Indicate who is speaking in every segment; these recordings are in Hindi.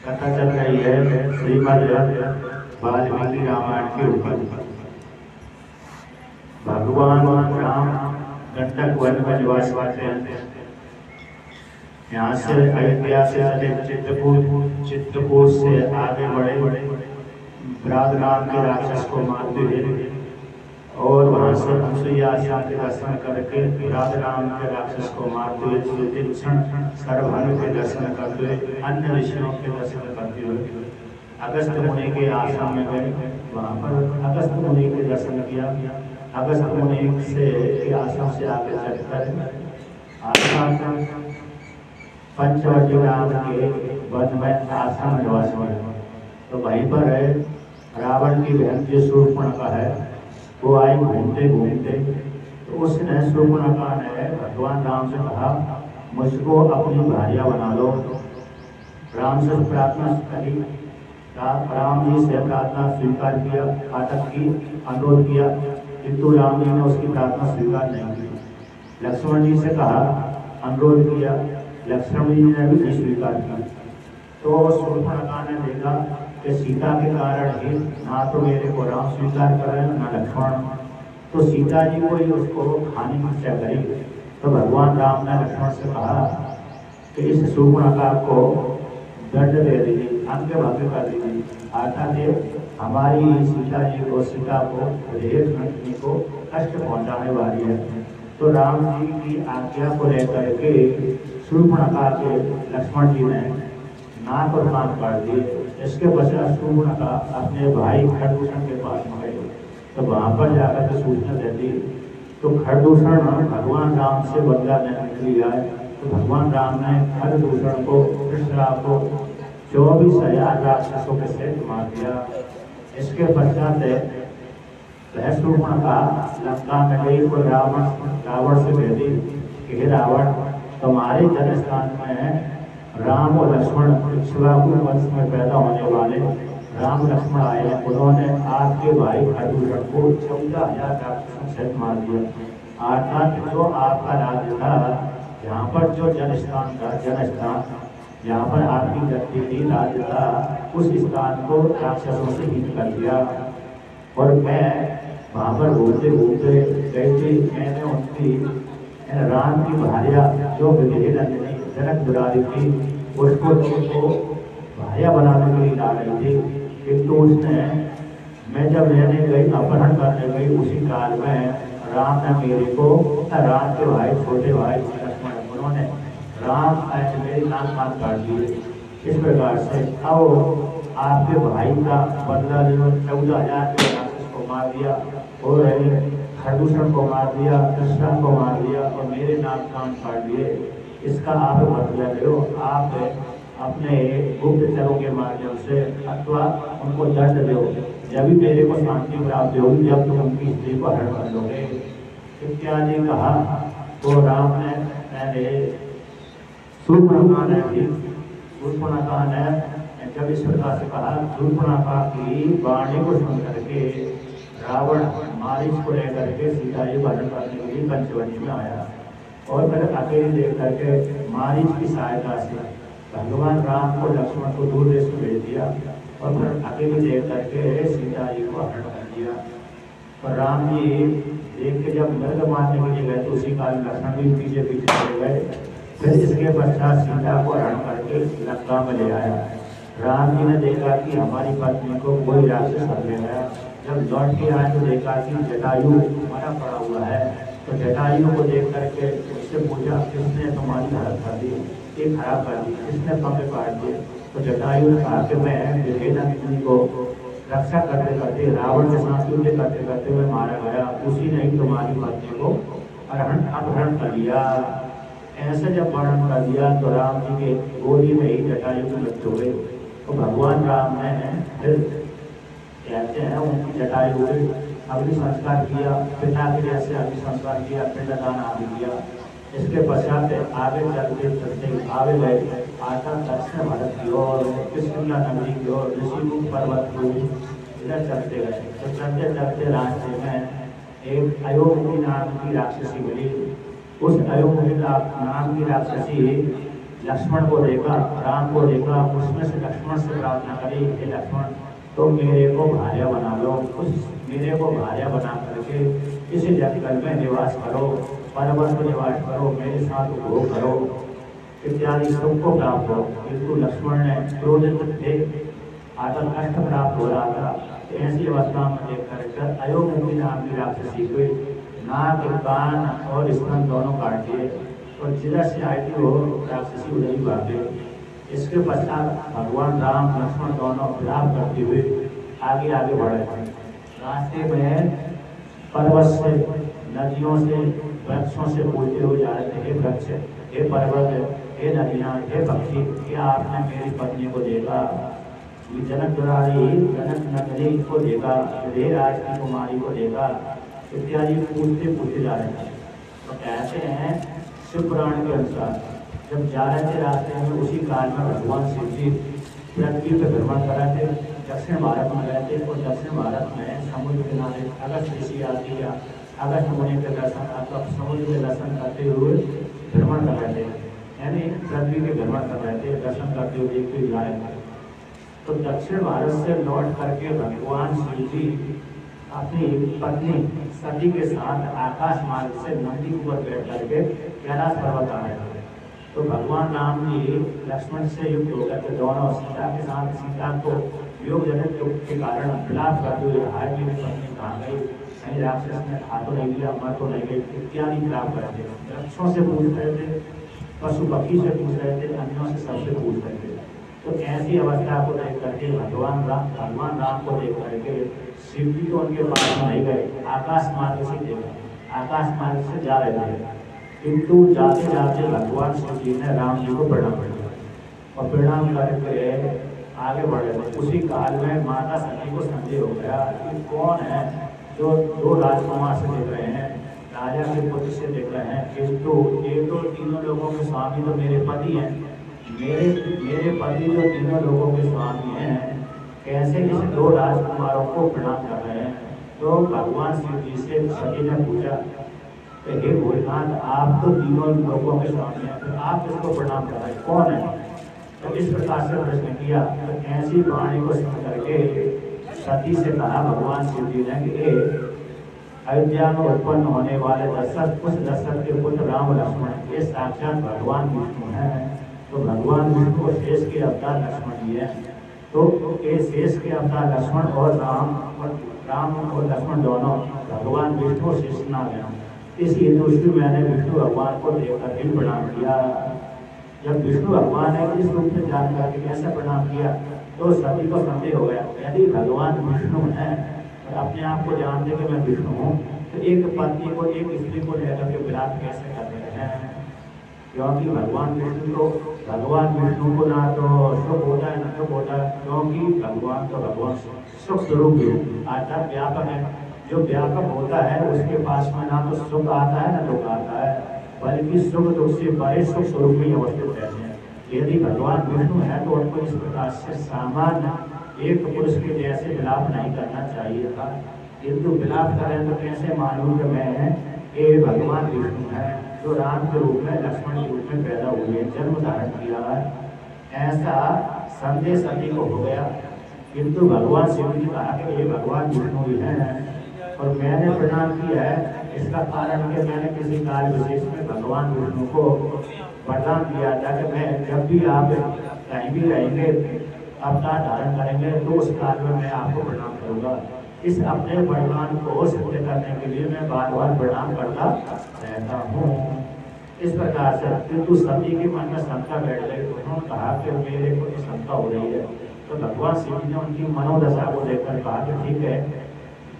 Speaker 1: कथा चल रही है श्रीमद् वाल्मीकि रामायण के ऊपर। भगवान राम गंडक वन में निवास करते हैं। यहाँ से अयोध्या से चले चित्रकूट से आगे बढ़े ब्रादराम के राक्षस को मारते हुए और वहां से अनुसुईया के दर्शन करके ब्रादराम के राक्षस को मारते हुए विभीषण सर्वभानु के दर्शन करते हुए अन्य ऋषियों के दर्शन करते हुए अगस्त मुनि के आश्रम में गए। वहां पर अगस्त मुनि के दर्शन किया। अगस्त मुनि से के आश्रम से आगे चलकर आश्रम पंचवटी राम के वन में आश्रम निवास हुआ। तो वहीं पर है रावण की बहन जो शूर्पणखा है, वो आई घूमते घूमते। तो उसने शूर्पणखा ने भगवान राम से कहा, मुझको अपनी भार्या बना लो। राम से प्रार्थना करी, राम जी से प्रार्थना स्वीकार किया, फाटक की अनुरोध किया, किंतु राम जी ने उसकी प्रार्थना स्वीकार नहीं की। लक्ष्मण जी से कहा, अनुरोध किया, लक्ष्मण जी ने भी नहीं स्वीकार किया। तो शूर्पणखा ने देखा कि सीता के कारण ही ना तो मेरे को राम स्वीकार कर रहे हैं ना लक्ष्मण, तो सीता जी को ही उसको खाने की इच्छा करी। तो भगवान राम ने लक्ष्मण से कहा कि इस शूर्पणखा को दंड दे दीजिए, अंग भंग कर दीजिए, अर्थात हमारी सीता जी को रेत को कष्ट पहुंचाने वाली है। तो राम जी की आज्ञा को लेकर के शूर्पणखा के लक्ष्मण जी ने नाक और कान काट दिए। इसके पश्चात शूर्पणखा अपने भाई खरदूषण के पास में गए। तो वहां पर जाकर के सूचना देती तो खरदूषण भगवान राम से बदला लेने के लिए आए। तो भगवान राम ने खरदूषण को को 24,000 राक्षसों के सहित मार दिया। इसके पश्चात शूर्पणखा लंका में गई तो रावण से कहती कि हे रावण, तुम्हारे जन्म स्थान में राम और लक्ष्मण इक्ष्वाकु वंश में पैदा होने वाले राम लक्ष्मण आए हैं। उन्होंने आपके भाई खरदूषण को 14,000 राक्षसों सहित मार दिया। अर्थात जो आपका राज्य था, यहाँ पर जो जनस्थान था, यहाँ पर आपकी गति थी, राज्य था, उस स्थान को राक्षसों से हिट कर दिया। और मैं वहाँ पर घूमते घूमते गई थी। मैंने उनकी राम की भार्या जो विधि जनक दुलारी थी, उसको भार्या बनाने के लिए ला रही थी, किंतु उसने मैं जब लेने गई, अपहरण करने गई, उसी काल में राम ने मेरे को, राम के भाई छोटे भाई लक्ष्मण, उन्होंने राम मेरे नाम कान काट दिए। इस प्रकार से अब आपके भाई का बदला जो 14,000 के राक्षस को मार दिया और खरदूषण को मार दिया, कृष्ण को मार दिया और मेरे नाम कान काट दिए। इसका आप बदला लो, आप अपने गुप्तचरों के माध्यम से अथवा उनको दंड दो, जब भी मेरे को शांति प्राप्त होगी, जब तुम उनकी स्त्री को हरण कर लोगे इत्यादि कहा। तो राम ने शूर्पणखा ने जब इस प्रकार से कहा, शूर्पणखा की वाणी को सुन करके रावण मारीच को लेकर के सीता जी को हरण करने के लिए पंचवटी में आया और फिर अकेले देख करके मारीच की सहायता से भगवान राम को लक्ष्मण को दूर देश में भेज दिया और फिर अकेले देख करके सीता जी को हरण कर दिया। और राम जी देख के जब मृग मारने के लिए गए तो उसी काल लक्ष्मण भी पीछे पीछे चले गए। फिर इसके पश्चात सीता को हरण करके लंका में ले आया। राम जी ने देखा कि हमारी पत्नी को कोई राक्षस हर ले गया। जब लौट के आए तो देखा कि जटायु मरा पड़ा हुआ है। तो जटायु को देख करके उससे पूछा, किसने तुम्हारी हालत कर दी, ये खराब कर दी, किसने पंखे काट दिए? तो जटायु ने कहा कि मैं विभीषण को रक्षा करते करते, रावण के साथ युद्ध करते करते मैं मारा गया, उसी ने ही तुम्हारी पत्नी को अपहरण कर लिया। ऐसे जब वर्णन कर दिया तो राम जी के गोदी में ही जटायु की मृत्यु हो गई। तो भगवान राम ने फिर कहते हैं उनकी जटायु अग्नि संस्कार किया, पिता के जैसे अग्नि संस्कार किया, पिंडदान आदि किया। इसके पश्चात आगे चलते चलते आगे गए आटा दक्षिण भारत की ओर, किष्किंधा नगरी की ओर, ऋषिमुख पर्वत की इधर चलते गए। तो चलते चलते रास्ते में एक अयोमुखी नाम की राक्षसी मिली। उस अयोमुखी नाम की राक्षसी लक्ष्मण को देखा, राम को देखा, उसमें से लक्ष्मण से प्रार्थना करी, हे लक्ष्मण तो मेरे को भार्या बना लो, उस मेरे को भार्या बना करके इस जंगल में निवास करो, पर्वत में निवास करो, मेरे साथ भोग करो इत्यादि सबको प्राप्त हो। किंतु लक्ष्मण ने क्रोधित थे, आदर कष्ट प्राप्त हो रहा था। तो ऐसी अवस्था में देख कर अयोमुखी नाम की राक्षसी हुई, नाक, कान और स्तन दोनों काट दिए और जिधर से आई थी वो राक्षसी उधर ही भाग गई। इसके पश्चात भगवान राम लक्ष्मण दोनों विलाप करते हुए आगे आगे बढ़ रहे थे। रास्ते में पर्वत से, नदियों से, वृक्षों से बोलते हुए जा रहे थे, हे वृक्ष, हे पर्वत, हे नदियाँ, हे पक्षी, क्या आपने मेरी पत्नी को देखा? जनक दुरारी, जनक नगरी को देखा, हे राज की कुमारी को देखा इत्यादि पूछते पूछते जा रहे थे। तो कहते हैं शिव पुराण के अनुसार जब जा रहे थे रास्ते में, उसी काल में भगवान शिव जी पृथ्वी पर भ्रमण कर रहे थे, दक्षिण भारत में गए थे और दक्षिण भारत में समुद्र किनारे अगस्त ऋषि आदि या अगस्त मुनि के दर्शन अथवा समुद्र के दर्शन करते हुए भ्रमण कर रहे थे, यानी पृथ्वी के भ्रमण कर रहे थे, दर्शन करते हुए देखते जा रहे थे। तो दक्षिण भारत से लौट करके भगवान शिव जी अपनी पत्नी सती के साथ आकाश मार्ग से नंदी ऊपर बैठ करके कैलाश पर्वत आ रहे थे। तो भगवान राम जी लक्ष्मण से युक्त होकर के दोनों सीता के साथ, सीता को योग जनित दुख के कारण विलाप करते हुए, हाय मेरी पत्नी कहाँ गई, कहीं राक्षस ने खा तो नहीं लिया, मर तो नहीं गई इत्यादि विलाप करते थे। वृक्षों से पूछ रहे थे, पशु पक्षी से पूछ रहे थे, अन्यों से सबसे पूछ रहे थे। तो ऐसी अवस्था को देख करके भगवान राम को देख करके शिव जी तो उनके पास नहीं गए, आकाश मार्ग से देखा, आकाश मार्ग से जा रहे थे। किंतु जाते जाते भगवान शिव जी ने राम जी को प्रणाम किया और प्रणाम करके आगे बढ़ रहे थे। उसी काल में माता सती को संदेह हो गया कि कौन है जो दो राजकुमार से देख रहे हैं, राजा के पुत्र से देख रहे हैं, किंतु ये तो तीनों लोगों के स्वामी तो मेरे पति हैं, मेरे पति जो तीनों लोगों के स्वामी हैं, कैसे इस दो राजकुमारों को प्रणाम कर रहे हैं? तो भगवान शिव जी से सती ने पूछा, हे भोलेनाथ, आप तो तीनों लोगों के स्वामी हैं, तो आप इसको प्रणाम कर रहे हैं, कौन है? तो इस प्रकार से प्रश्न किया। तो ऐसी वाणी को सुन करके सती से कहा भगवान शिव जी ने कि अयोध्या में उत्पन्न होने वाले दशरथ, उस दशरथ के पुत्र राम लक्ष्मण ये साक्षात भगवान विष्णु हैं। तो भगवान विष्णु और शेष के अवतार लक्ष्मण जी हैं। तो ये शेष के अवतार लक्ष्मण और राम और लक्ष्मण दोनों भगवान विष्णु शेष नाम है। इस हेतु से मैंने विष्णु भगवान को देखकर ही प्रणाम किया। जब विष्णु भगवान ने इस रूप में जान करके कैसे प्रणाम किया तो सभी को संदेह हो गया, यदि भगवान विष्णु है और अपने आप को जानते कि मैं विष्णु हूँ, तो एक पत्नी को, एक स्त्री को लेकर के विलाप कैसे कर रहे हैं? क्योंकि भगवान विष्णु को ना तो सुख होता है ना दुख होता है, क्योंकि भगवान तो भगवान सुख स्वरूप अर्थात व्यापक है। जो व्यापक होता है उसके पास में ना तो सुख आता है ना दुख आता है, बल्कि सुख दुख से बड़े सुख स्वरूप में अवस्थित रहते हैं। यदि भगवान विष्णु है तो उनको इस प्रकार से सामान्य एक पुरुष के जैसे विलाप नहीं करना चाहिए था, किंतु विलाप करें तो कैसे मालूम कि मैं ये भगवान विष्णु है जो राम के रूप में, लक्ष्मण के रूप में पैदा हुए, जन्म धारण किया है, ऐसा संदेह सभी को हो गया। किंतु भगवान शिव जी कहा कि ये भगवान विष्णु ही हैं और मैंने प्रणाम किया है। इसका कारण कि मैंने किसी काल विशेष में भगवान विष्णु को वरदान दिया था कि मैं जब भी आप कहीं भी रहेंगे, अवतार धारण करेंगे, तो उस काल में मैं आपको प्रणाम करूँगा। इस अपने वरदान को सिद्ध करने के लिए मैं बार बार प्रणाम करता रहता हूँ। इस प्रकार से किंतु सभी के मन में शंका बैठ गई। उन्होंने कहा कि मेरे को तो शंका हो रही है। तो भगवान शिव जी ने उनकी मनोदशा को देखकर कहा कि ठीक है,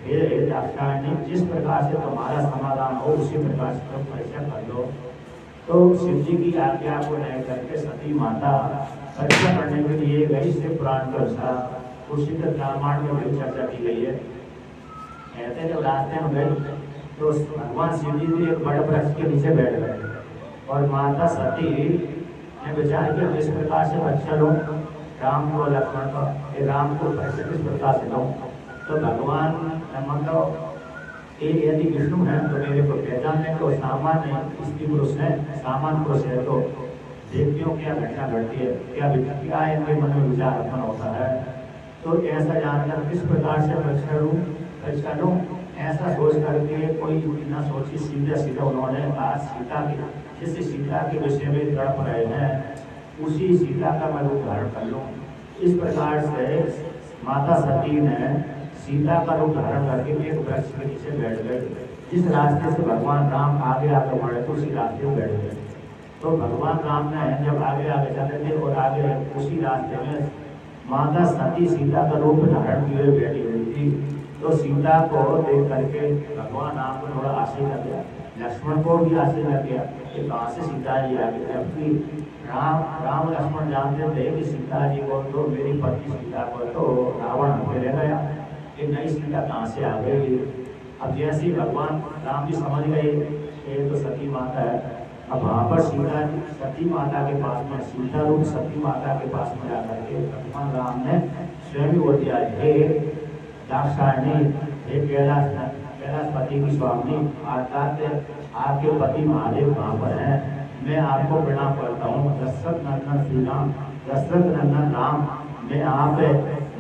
Speaker 1: हे दाक्षायणी, जिस प्रकार से तुम्हारा समाधान हो उसी प्रकार से तुम परीक्षा कर लो। तो शिव जी की आज्ञा को ले करके सती माता परीक्षा करने के लिए गई। शिव पुराण के अनुसार उसी के रामायण में भी चर्चा की गई है। कहते जब रास्ते में गए तो भगवान शिव जी भी एक बड़े वृक्ष के नीचे बैठ गए और माता सती ने विचार किया किस प्रकार से रक्षा लूँ राम को, लक्ष्मण को, राम को परीक्षा किस प्रकार से लूँ। तो भगवान मतलब यदि विष्णु है तो मेरे को पहचानने को सामान्य स्त्री पुरुष है, सामान्य पुरुष है तो देखती हूँ क्या घटना घटती है, क्या इनके मन में विचार उत्पन्न होता है। तो ऐसा जानकर किस प्रकार से परीक्षा लूँ, ऐसा सोच करके कोई बिना सोची सीधा सीधा उन्होंने कहा सीता की, जिस सीता के विषय में तड़प रहे हैं उसी सीता का मैं रूप धारण कर लूँ। इस प्रकार से माता सती ने सीता का रूप धारण करके एक वृक्ष के नीचे बैठ गए। जिस रास्ते से भगवान राम आगे आगे बढ़े तो उसी रास्ते में बैठ गए। तो भगवान राम ने जब आगे आगे चले थे और आगे उसी रास्ते में माता सती सीता का रूप धारण किए बैठी हुई थी। तो सीता को देख करके भगवान राम को थोड़ा आश्चर्य लग गया, लक्ष्मण को भी आश्चर्य लग गया कि कहाँ से सीता जी आ गई। जबकि राम लक्ष्मण जानते थे कि सीता जी को तो मेरी पत्नी सीता को तो रावण होके ले गया, कि नई सीता कहाँ से आ गई। अब जैसे ही भगवान राम जी समझ गए ये तो सती माता है, अब वहाँ पर सीता सती माता के पास में सीता रूप सती माता के पास में जाकर के भगवान राम ने स्वयं वो दिया, हे दाक्षायणी, हे कैलाशपति की स्वामी, आपके पति महादेव कहाँ पर हैं, मैं आपको प्रणाम करता हूँ। दशरथ नंदन श्री राम, दशरथ नंदन राम, मैं आप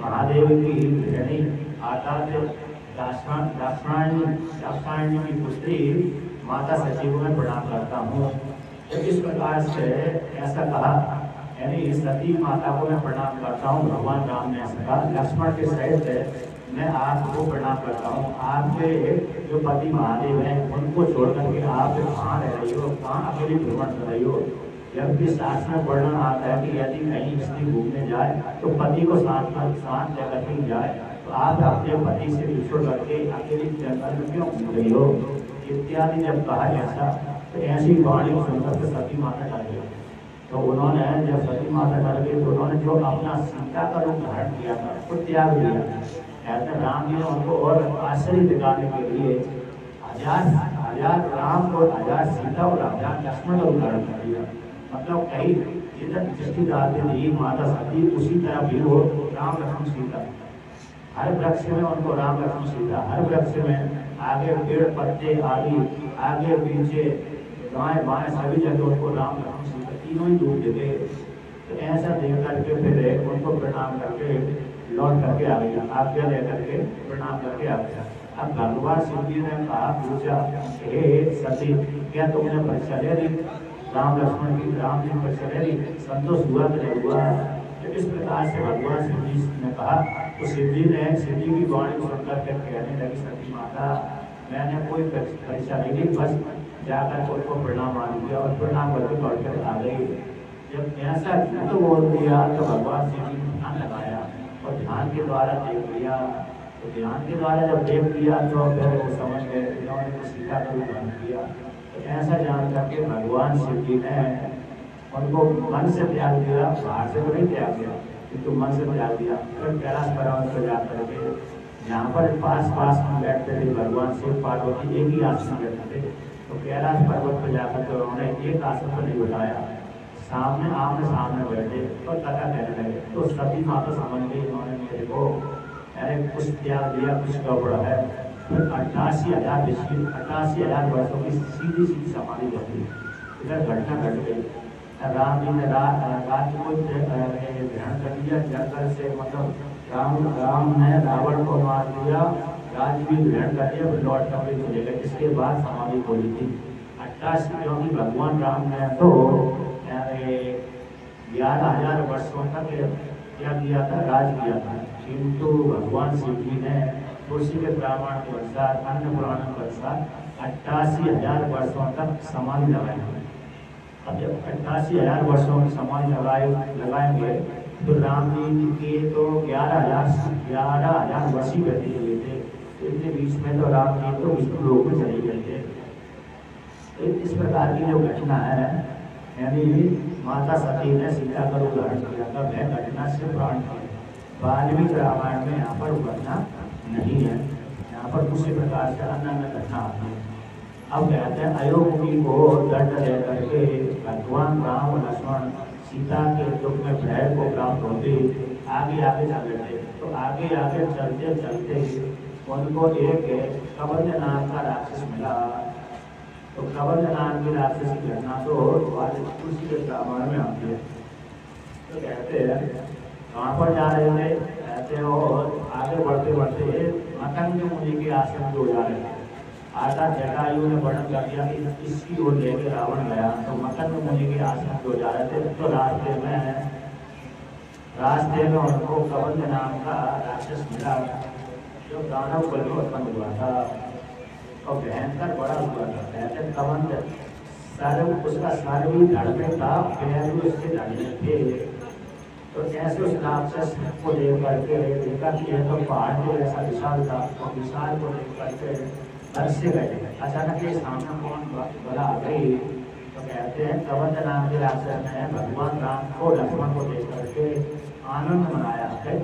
Speaker 1: महादेव की गृहिणी अर्थात दाक्षायणी की पुत्री माता सती को मैं प्रणाम करता हूँ। तो इस प्रकार से ऐसा कहा, यानी सती माता को मैं प्रणाम करता हूँ। भगवान राम ने ऐसा कहा, लक्ष्मण के सहित मैं आपको प्रणाम करता हूँ। आपके जो पति महादेव हैं उनको छोड़ करके आप कहाँ रह रही हो, कहाँ अकेली भ्रमण कर रही हो। जबकि शास्त्र में वर्णन आता है कि यदि कहीं स्त्री घूमने जाए तो पति को साथ लेकर के जाए, तो आप अपने पति से विछोड़ करके अकेली जंगल में क्यों घूम रही हो इत्यादि। जब कहा ऐसा तो ऐसी वाणी सुनकर के सती माता डर गई। तो उन्होंने जब सती माता डर गई तो उन्होंने जो अपना सीता का रूप धारण किया था उसको त्याग दिया। ऐसे राम जी ने उनको और आश्चर्य दिखाने के लिए हजार राम और हजार सीता और हजार लक्ष्मण का रूप धारण कर दिया। मतलब कहीं जिधर दृष्टि डालते थे माता सती उसी तरह भी हो राम लक्ष्मण सीता, हर वृक्ष में उनको राम लक्ष्मण सीता, हर वृक्ष में आगे पेड़ पत्ते आदि आगे पीछे दाएं बाएं सभी जगह उनको राम लक्ष्मण सीता तीनों ही रूप देते। तो ऐसा देख करके फिर उनको प्रणाम करके लौट करके आ गया, आज्ञा लेकर के प्रणाम करके आ गया। अब भगवान शिव जी ने कहा, पूछा, हे सती, क्या तुमने परीक्षा ले ली राम लक्ष्मण की, राम जी परीक्षा ले ली, संतोष हुआ कि नहीं हुआ। तो इस प्रकार से भगवान शिव जी ने कहा। तो शिव जी की वाणी सुनकर के कहने लगी, सती माता मैंने कोई परीक्षा नहीं ली, बस जाकर उनको प्रणाम मान दिया और प्रणाम करके लौट कर आ गई। जब ऐसा तो बोल दिया तो भगवान शिव जी ने ध्यान लगाया और ध्यान के द्वारा देख लिया। तो ध्यान के द्वारा जब देख लिया तो फिर वो समझ गए, इन्होंने तो सीता का रूप धारण किया। तो ऐसा जान करके भगवान शिव जी ने उनको मन से त्याग दिया, बाहर से तो नहीं त्याग दिया किंतु मन से त्याग दिया। फिर कैलाश पर्वत पर जाकर के जहाँ पर पास में बैठते थे भगवान शिव पार्वती एक ही आसन में बैठते थे। तो कैलाश पर्वत पर जाकर के उन्होंने एक आसन पर नहीं बिठाया, सामने आमने सामने बैठे और कथा कहने लगे। तो सती माता समझ गई, उन्होंने मेरे को अरे कुछ त्याग दिया, कुछ गड़बड़ है। फिर 88,000 वर्षों की सीधी समाधि बनी। इधर घटना घट गई। राम जी ने रात को ग्रहण कर लिया जंगल से, मतलब राम ने रावण को मार दिया, राज भी ग्रहण कर लिया, लौट कर चले गए। इसके बाद समाधि खोली थी 88, क्योंकि भगवान राम ने तो 11,000 वर्षों तक क्या किया था, राज किया था। किंतु भगवान शिव जी ने तुलसी के प्रमाण के अनुसार, अन्य पुराण के अनुसार 88,000 वर्षों तक समाधि लगाई। अब जब 88,000 वर्षों की समाधि लगाएंगे तो राम जी के तो 11,000 वर्ष ही व्यतीत हुए थे। तो इतने बीच में तो राम जी तो विष्णु लोक में चले गए थे। तो इस प्रकार की जो घटना है, यानी माता सती ने सीता का रूप धारण किया था, वह घटना से पुराण की है। वाल्मीकि रामायण में यहाँ पर घटना नहीं है, यहाँ पर दूसरे प्रकार से अन्य घटना आती है। अब कहते हैं अयोग्य को दंड दे करके भगवान राम लक्ष्मण सीता के दुख में भय को प्राप्त होते आगे चल रहे थे। तो आगे चलते उनको एक कवच नाम का राक्षस मिला। तो कबंध नाम की राक्षस की घटना तो आज तुलसी के रामायण में आती है। तो कहते हैं कहाँ पर जा रहे थे, कहते हो आगे बढ़ते बढ़ते मतंग मुनि के आश्रम को जा रहे थे। आधा जटायु ने वर्णन कर दिया कि इसकी ओर लेके रावण गया, तो मतंग मुनि के आश्रम को जा रहे थे। तो रास्ते में उनको कबंध नाम का राक्षस मिला, जो दानव बल में उत्पन्न हुआ था और भयंकर बड़ा हुआ था। कहते कबंध उसका सर भी धड़ में था, पैर भी उसके धड़ में थे। तो ऐसे उस राक्षस को देख करके देखा कि यह तो पहाड़ जो ऐसा विशाल था, और विशाल को देख करके घर से गए। अचानक ये सामने कौन बला आ गई। तो कहते हैं कबंध नाम के राक्षस ने भगवान राम को लक्ष्मण को देख करके आनंद मनाया है,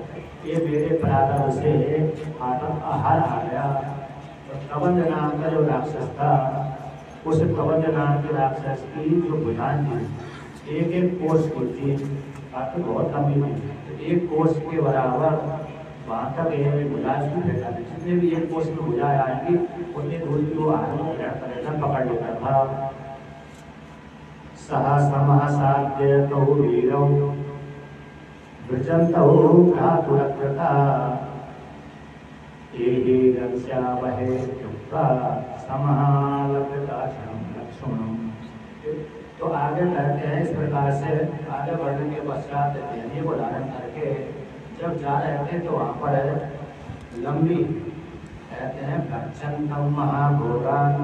Speaker 1: ये मेरे प्रारब्ध से आहार आ गया। तो कबंध नाम का जो राक्षस था, उस कबंध नाम के राक्षस की जो भुजाएं थी एक एक कोष की थी, काफी बहुत लंबी थी। तो एक कोष के बराबर वहाँ तक भुजाएं की भेजा थी। जितने भी एक कोष में भुजाएं आएंगी उतनी दूर की वो आदमी ग्रहण पकड़ लेता था। सहस्रमः साध्यतो वीरौ वृजन्तौ भ्रातुरकृता एहि रक्ष्यावहे चुक्ता समालभ्यताशं लक्ष्मणम्। तो आगे कहते हैं इस प्रकार से आगे बढ़ने के पश्चात ध्यान को धारण करके जब जा रहे थे तो वहाँ पर लंबी कहते हैं गच्छन्तम् महाघोरान्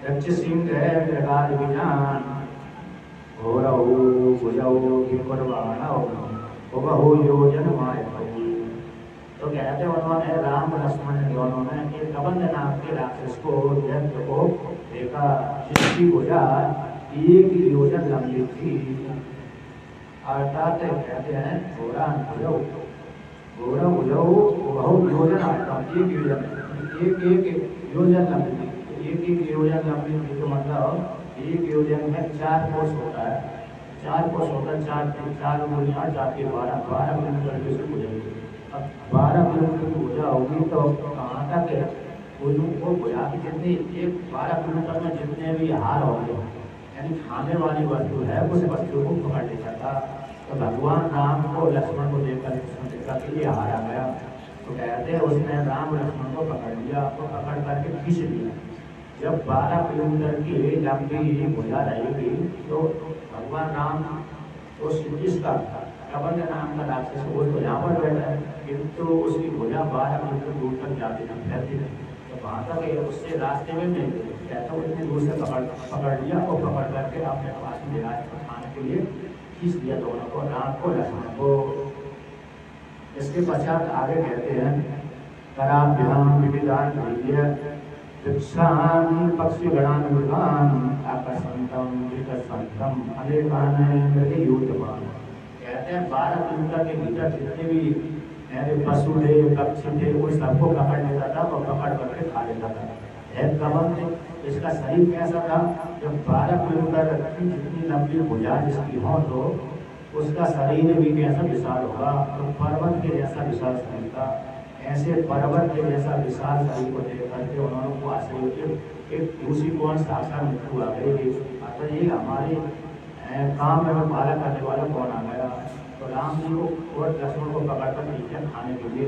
Speaker 1: रक्षसिंह मृगाल विजान घोरौ भुजौ विकुर्वाणौ बहु योजन मायकौ। तो कहते उन्होंने राम लक्ष्मण दोनों ने एक कबंध नाम के राक्षस को यज्ञ को देखा, जिसकी भुजा एक योजन लंबी थी। अर्थात कहते हैं घोरान भुजौ घोरौ भुजौ बहु योजन एक योजन लंबी थी। एक योजन लंबी थी तो मतलब एक योजन में 4 कोस होता है, 4 कोस होता है, 4 उंगलियां जाके 12 किलोमीटर की हो जाएगी। अब 12 किलोमीटर की भुजा होगी तो कहाँ तक है वो भुजा की जितनी एक 12 किलोमीटर में जितने भी हार होंगे यानी खाने वाली वस्तु है उस वस्तु को पकड़ लेता था। तो भगवान राम को लक्ष्मण को देखकर के लिए हार आ गया। तो कहते हैं उसने राम लक्ष्मण को पकड़ लिया, तो पकड़ करके खींच लिया। जब 12 किलोमीटर की लंबी भुजा रहेगी तो भगवान राम उस जिसका कबंध नाम का राक्षस वो तो यहाँ पर बैठा है, किंतु उसकी भुजा 12 किलोमीटर दूर तक जाती थी, फैलती थी। तो वहाँ तक उससे रास्ते में नहीं कहता उतनी दूर से पकड़ लिया और पकड़ करके अपने पास में खाने के लिए खींच लिया दोनों को, राम को लक्ष्मण को। इसके पश्चात आगे कहते हैं कराभ्याम विविधान वृक्षान् पक्षिगणान् मृगान् आकर्षन्तम् विकर्षन्तम् अनेकान् मृगयूथवान्। कहते हैं 12 किलोमीटर के भीतर जितने भी पशु थे पक्षी थे वो सबको पकड़ लेता था और पकड़ करके खा लेता था। कबंध इसका शरीर कैसा था, जब 12 किलोमीटर की जितनी लंबी भुजा जिसकी हो तो उसका शरीर भी कैसा विशाल होगा, तो पर्वत के जैसा विशाल शरीर था। ऐसे पर्वत के जैसा विशाल शरीर को देख करके उन्होंने को आश्चर्य एक दूसरी कौन साक्षात मृत्यु आ गई, अतः ये हमारे काम में पाला करने वाला कौन आ गया। तो राम जी को और लक्ष्मण को पकड़कर नीचे खाने के लिए।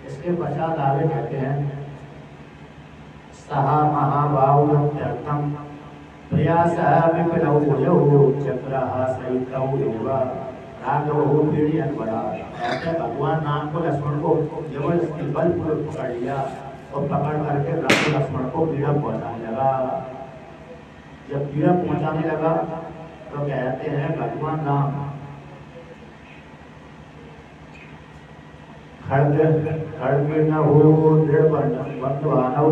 Speaker 1: इसके पश्चात आगे कहते हैं सहा महाबाहुत्यर्थम प्रयास विपिनौ भुजौ चक्रः सहितौ एव राघवो पीड़ियन् बला। ऐसे भगवान राम को लक्ष्मण को जबरदस्ती बलपूर्वक पकड़ लिया और पकड़ करके राम लक्ष्मण को पीड़ा पहुंचाने लगा। जब पीड़ा पहुंचाने लगा तो कहते हैं भगवान राम खड्ग न हो दृढ़ बंधवानौ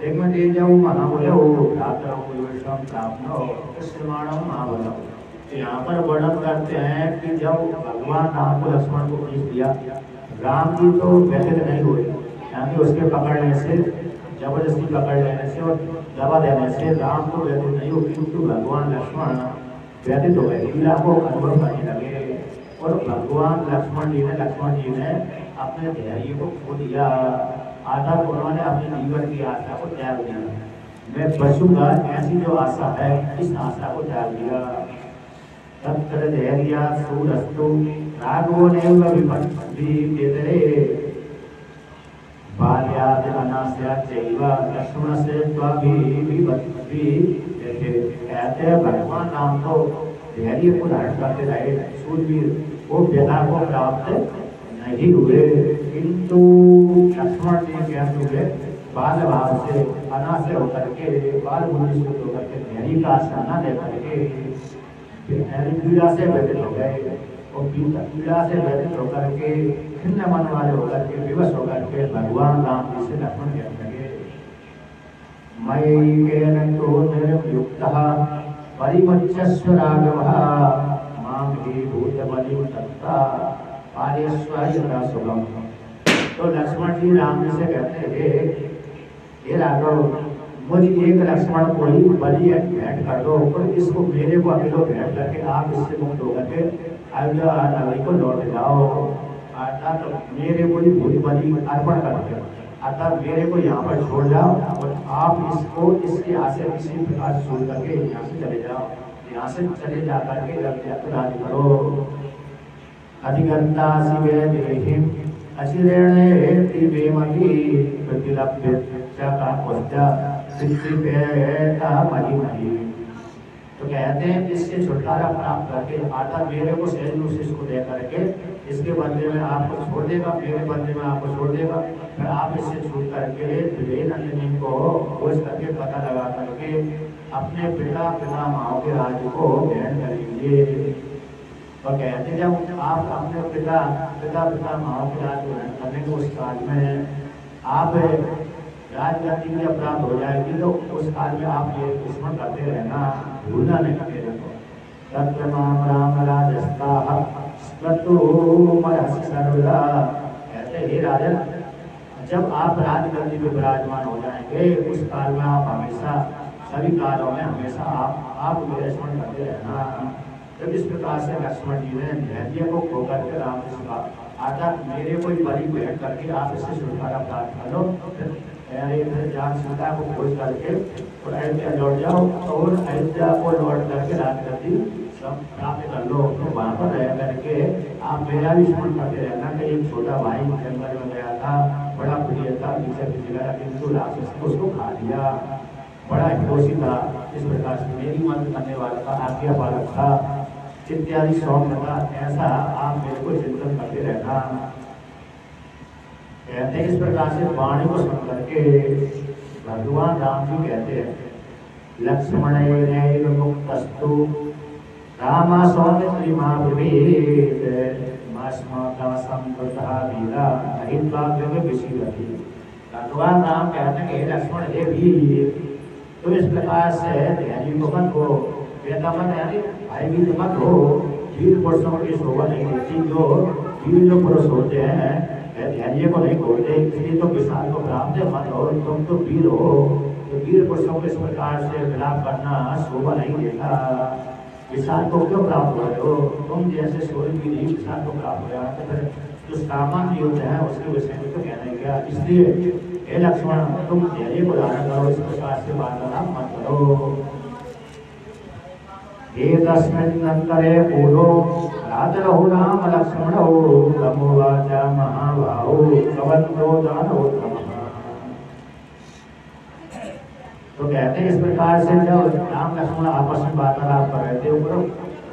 Speaker 1: दिग्मतेजौ महाबलौ भ्रातरौ विषम प्राप्नौ कृष्णमाणौ महाबलौ। यहाँ पर वर्णन करते हैं कि जब भगवान राम को लक्ष्मण को खींच दिया, राम जी तो व्यथित नहीं हुए, यानी उसके पकड़ने से जबरदस्ती पकड़ लेने से और दबा देने से राम को व्यथित नहीं हुई, क्योंकि भगवान लक्ष्मण व्यथित हो गए, लीला को अनुभव करने लगे। और भगवान लक्ष्मण जी ने अपने धैर्य को खो दिया, आधा उन्होंने अपने जीवन की आशा को त्याग दिया। मैं बचूंगा, ऐसी जो आशा है, इस आशा को त्याग दिया। तत्र धैर्या सूरस्तु राघवो नैव विपद्यते बाल्याद अनास्याद चैव लक्ष्मणस्य त्वाभिविपद्यते। कहते हैं भगवान राम तो धैर्य को धारण करते रहे, सूरवीर, वो व्यथा को प्राप्त नहीं हुए, किंतु लक्ष्मण जी ज्ञान हुए बाल भाव से, अनाथ से होकर के, बाल बुद्धि से होकर के, धैर्य का आश्रय न लेकर के पीड़ा से व्यथित हो गए, और पीड़ा से व्यथित होकर के, खिन्न मन वाले होकर के, विवश होकर के भगवान राम जी से लक्ष्मण कहने लगे, मयि केन तो निर्युक्तः परिमुच्यस्व राघवः मां हि भूतबलिं तत्ता पारेष्वयता सुगम। तो लक्ष्मण जी राम जी से कहते हैं, हे राघव, मुझे एक लक्ष्मण को ही बलि भेंट कर दो, और इसको मेरे को अकेले भेंट करके आप इससे मुक्त होकर के अयोध्या नगरी को लौट जाओ, अर्थात मेरे को ही भूत बलि अर्पण करके, अर्थात मेरे को यहाँ पर छोड़ जाओ, और आप इसको इसके आशय किसी प्रकार से छोड़ करके यहाँ से चले जाओ, यहाँ से चले जा करके राज करो। अधिगंता शिवे देहिं अचिरेणे दिवेमहि प्रतिलभ्य का कोष्ठा सिद्धिपेता महि। तो कहते हैं इससे छुटकारा प्राप्त करके, अर्थात मेरे को सहज रूप से इसको दे करके, इसके बदले में आपको छोड़ देगा, मेरे बदले में आपको छोड़ देगा, फिर आप इससे छूट करके नंदिनी को खोज करके पता लगा करके अपने पिता पितामहों के राज्य को ग्रहण करेंगे। और कहते जब आप अपने पिता पितामहों के राज्य ग्रहण करने के उस काल में आप राजगद्दी में प्राप्त हो जाएगी, तो उस काल में आप ये स्मरण करते रहना, भूलना नहीं मेरे को। तत्र माम राम राजस्ताः स्मृतुमर्हसि सर्वदा। कहते हे राजन, जब आप राजगद्दी में विराजमान हो जाएंगे, उस काल में आप हमेशा, सभी कालों में हमेशा आप मेरे स्मरण करते रहना। जब इस प्रकार से लक्ष्मण जी ने धैर्य को खोकर के राम जी से कहा, अर्थात मेरे कोई बलि भेंट करके आप इससे छुटकारा प्राप्त कर लो, जान सीता को खोज करके और अयोध्या लौट जाओ, और अयोध्या को लौट करके राजगद्दी सब प्राप्त कर लो। तो वहाँ पर रह करके आप मेरा भी स्मरण करते रहना कि एक छोटा भाई जंगल में गया था, बड़ा प्रिय था, पीछे पीछे गया, किंतु राक्षस ने उसको खा लिया, बड़ा हितोषी था, इस प्रकार से मेरी मदद करने वाला था, आज्ञा पालक था, इत्यादि सौम्य था, ऐसा आप मेरे को चिंतन करते रहना। कहते हैं इस प्रकार से वाणी को सुन करके भगवान राम जी कहते हैं, लक्ष्मणेनैव मुक्तस्तु रामा सौमित्रिमाब्रवीत् मास्माकं संवृतः वीरा अहित्वा विषीदति। भगवान राम कहते हैं कि लक्ष्मण हे वीर, तुम इस प्रकार से धैर्य को मत हो, वेदा मत यानी भयभीत मत हो, वीर पुरुषों की शोभा नहीं देती, जो वीर जो पुरुष होते हैं धैर्य को नहीं खोलते, इसलिए तो विशाल को प्राप्त मत हो, तुम तो वीर हो, तो वीर पुरुषों को इस प्रकार से विलाप करना शोभा नहीं देता। विशाल को क्यों प्राप्त हो रहे हो, तुम जैसे सूर्यवीर ही विशाल को प्राप्त हो रहा है, तो फिर जो सामान्य युद्ध है उसके विषय में तो कहने गया। इसलिए हे लक्ष्मण, तुम धैर्य को धारण करो, इस प्रकार से वार्तालाप मत करो। एतस्मिन्नन्तरे पूर्वो राजरहु राम लक्ष्मणौ तमुवाच महाबाहो कवन्दो दानवोत्तमः। तो कहते हैं इस प्रकार से जब राम लक्ष्मण आपस में वार्तालाप कर रहे थे, ऊपर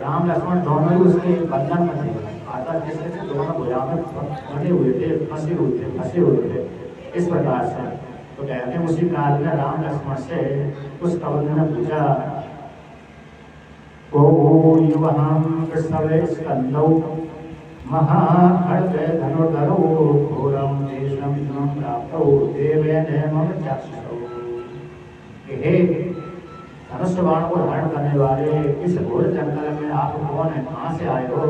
Speaker 1: राम लक्ष्मण दोनों ही उसके बंधन में थे, आता जिससे दोनों भुजा में बंधे हुए थे, फंसे हुए थे इस प्रकार से। तो कहते हैं उसी काल में राम लक्ष्मण से उस कवंद ने पूछा, को युवहं कृष्णवे स्कंदौ महाखड्गे धनुर्धरौ घोरं देशं प्राप्तौ देवेन मम चक्षुषौ। हे धनुष बाण को धारण करने वाले, इस घोर जंगल में आप कौन है, कहाँ से आए हो?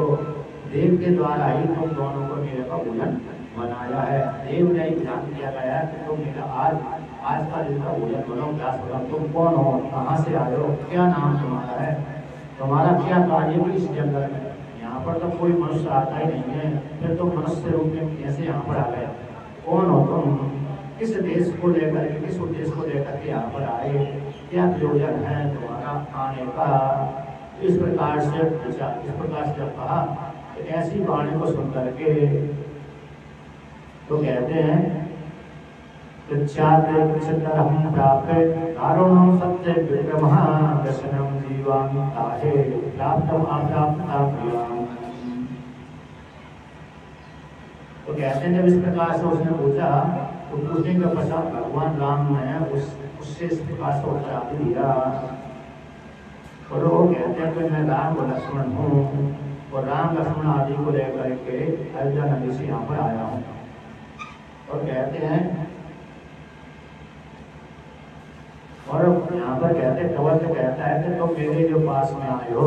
Speaker 1: देव के द्वारा ही तुम दोनों को मेरे का भोजन बनाया है, देव ने ही ध्यान दिया गया कि तुम मेरा आज का दिन का भोजन बनाओ, दास बनाओ। तुम कौन हो, कहाँ से आए हो, क्या नाम तुम्हारा है, तुम्हारा क्या कार्य भी इस जंगल में? यहाँ पर तो कोई मनुष्य आता ही नहीं है, फिर तुम मनुष्य रूप में कैसे यहाँ पर आ गए, कौन हो तुम? किस देश को लेकर के, किस उद्देश्य को लेकर के यहाँ पर आए, क्या प्रयोजन है तुम्हारा आने का। इस प्रकार से पूछा, इस प्रकार से जब कहा तो ऐसी वाणी को सुन करके तो कहते हैं हम प्राप्त कारणम सत्य विक्रमः दर्शनम जीवामि ताहे प्राप्तम अप्राप्ता प्रियम। तो कहते हैं जब इस प्रकार से उसने पूछा तो पूछने के पश्चात भगवान राम ने उससे इस प्रकार से उत्तर दिया। और वो कहते हैं कि मैं राम और लक्ष्मण हूँ और राम लक्ष्मण आदि को लेकर के अयोध्या नगरी से यहाँ पर आया हूँ। और कहते हैं और यहाँ पर कहते कवच कहता है कि तुम मेरे जो पास में आए हो,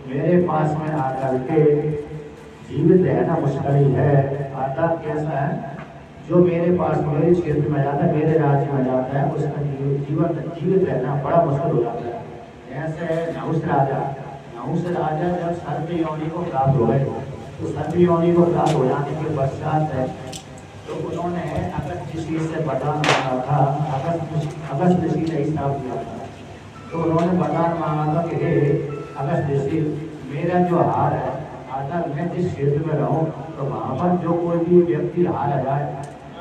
Speaker 1: मेरे पास में आकर के जीवित रहना मुश्किल ही है। अर्थात कैसा है, जो मेरे पास मेरे क्षेत्र में जाता है, मेरे राज्य में जाता है, उसका जीवित रहना बड़ा मुश्किल हो जाता है। ऐसे नहुष राजा जब सर्प योनि को प्राप्त हो गए तो सर्प योनि को प्राप्त हो जाने के पश्चात तो उन्होंने अगस्त ऋषि से वरदान मांगा था। अगस्त ऋषि ने हिसाब दिया था तो उन्होंने वरदान मांगा था कि हे अगस्त ऋषि, मेरा जो हार है, अर्थात मैं जिस क्षेत्र में रहूँ तो वहाँ पर जो कोई भी व्यक्ति हार जाए,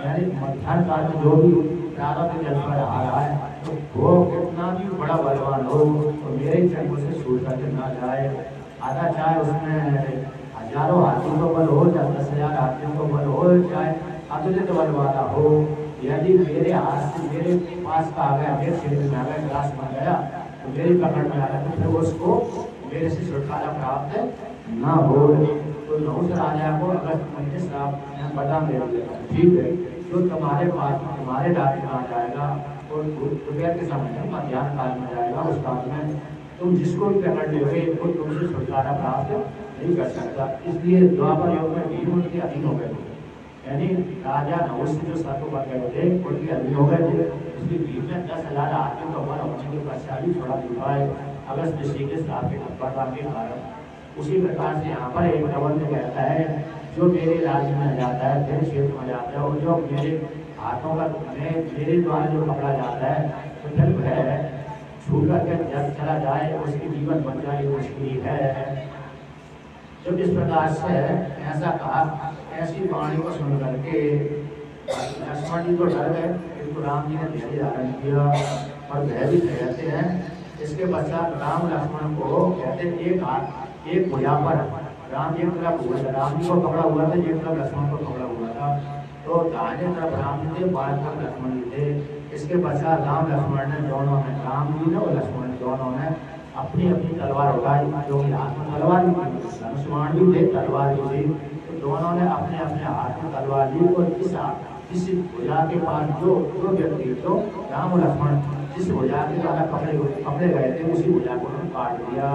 Speaker 1: यानी मध्यान्ह काल में जो भी प्रारंभ जल पर हार आए तो वो कितना भी बड़ा बलवान हो तो मेरे चंगों से छूट करके ना जाए। आधा चाहे उसमें हजारों हाथियों को बल हो, चाहे 10,000 हाथियों को बल हो, चाहे अतुलित बल वाला हो, यदि मेरे हाथ से मेरे पास का आ गया, मेरे क्षेत्र में आ गया, ग्रास बन गया तो मेरी पकड़ में आ गया तो फिर उसको मेरे से छुटकारा प्राप्त ना हो। तो नहुष राजा को अगस्त महीने श्राप वरदान दे दिया, ठीक है, जो तुम्हारे पास तुम्हारे राज्य में आ जाएगा और दोपहर के समय में मध्यान्ह काल में जाएगा, उस काल में तुम जिसको भी पकड़ लोगे वो तुमसे छुटकारा प्राप्त नहीं कर सकता। इसलिए द्वापर युग में भीम उनके अधीन हो गए, यानी राजा नहुष जो सर्प बन गए थे उनके अधीन हो गए थे। इसलिए भीम में 10,000 हाथियों का बल होने के पश्चात भी थोड़ा दिखाए अगस्त ऋषि के श्राप के वरदान के कारण। उसी प्रकार से यहाँ पर एक प्रबंध कहता है, जो मेरे राज्य में जाता है, मेरे क्षेत्र में जाता है और जो मेरे हाथों का मेरे द्वारा जो पकड़ा जाता है तो फिर वह छूट करके जब चला जाए उसकी जीवन बन जाए मुश्किल है। जब इस प्रकार से ऐसा कहा, ऐसी वाणी को सुन करके लक्ष्मण जी तो डर गए, किंतु राम जी ने धैर्य धारण किया और भयभीत रहते हैं। इसके पश्चात राम लक्ष्मण को कहते एक हाथ एक भुजा पर राम जी तरफ हुआ था, राम जी को पकड़ा हुआ था, एक तरफ लक्ष्मण को पकड़ा हुआ था। तो दाहिने तरफ राम जी थे, बाएं तरफ लक्ष्मण जी थे। इसके पश्चात राम लक्ष्मण ने दोनों ने, राम जी ने और लक्ष्मण दोनों ने अपनी अपनी तलवार उठाई, जो कि हाथ में तलवार भी थी, लक्ष्मण भी थे, तलवार भी थी। तो दोनों ने अपने अपने हाथ में तलवार ली और इस भुजा के पास जो व्यक्ति तो राम और लक्ष्मण जिस भुजा के द्वारा पकड़े गए थे उसी भुजा को उन्होंने काट दिया।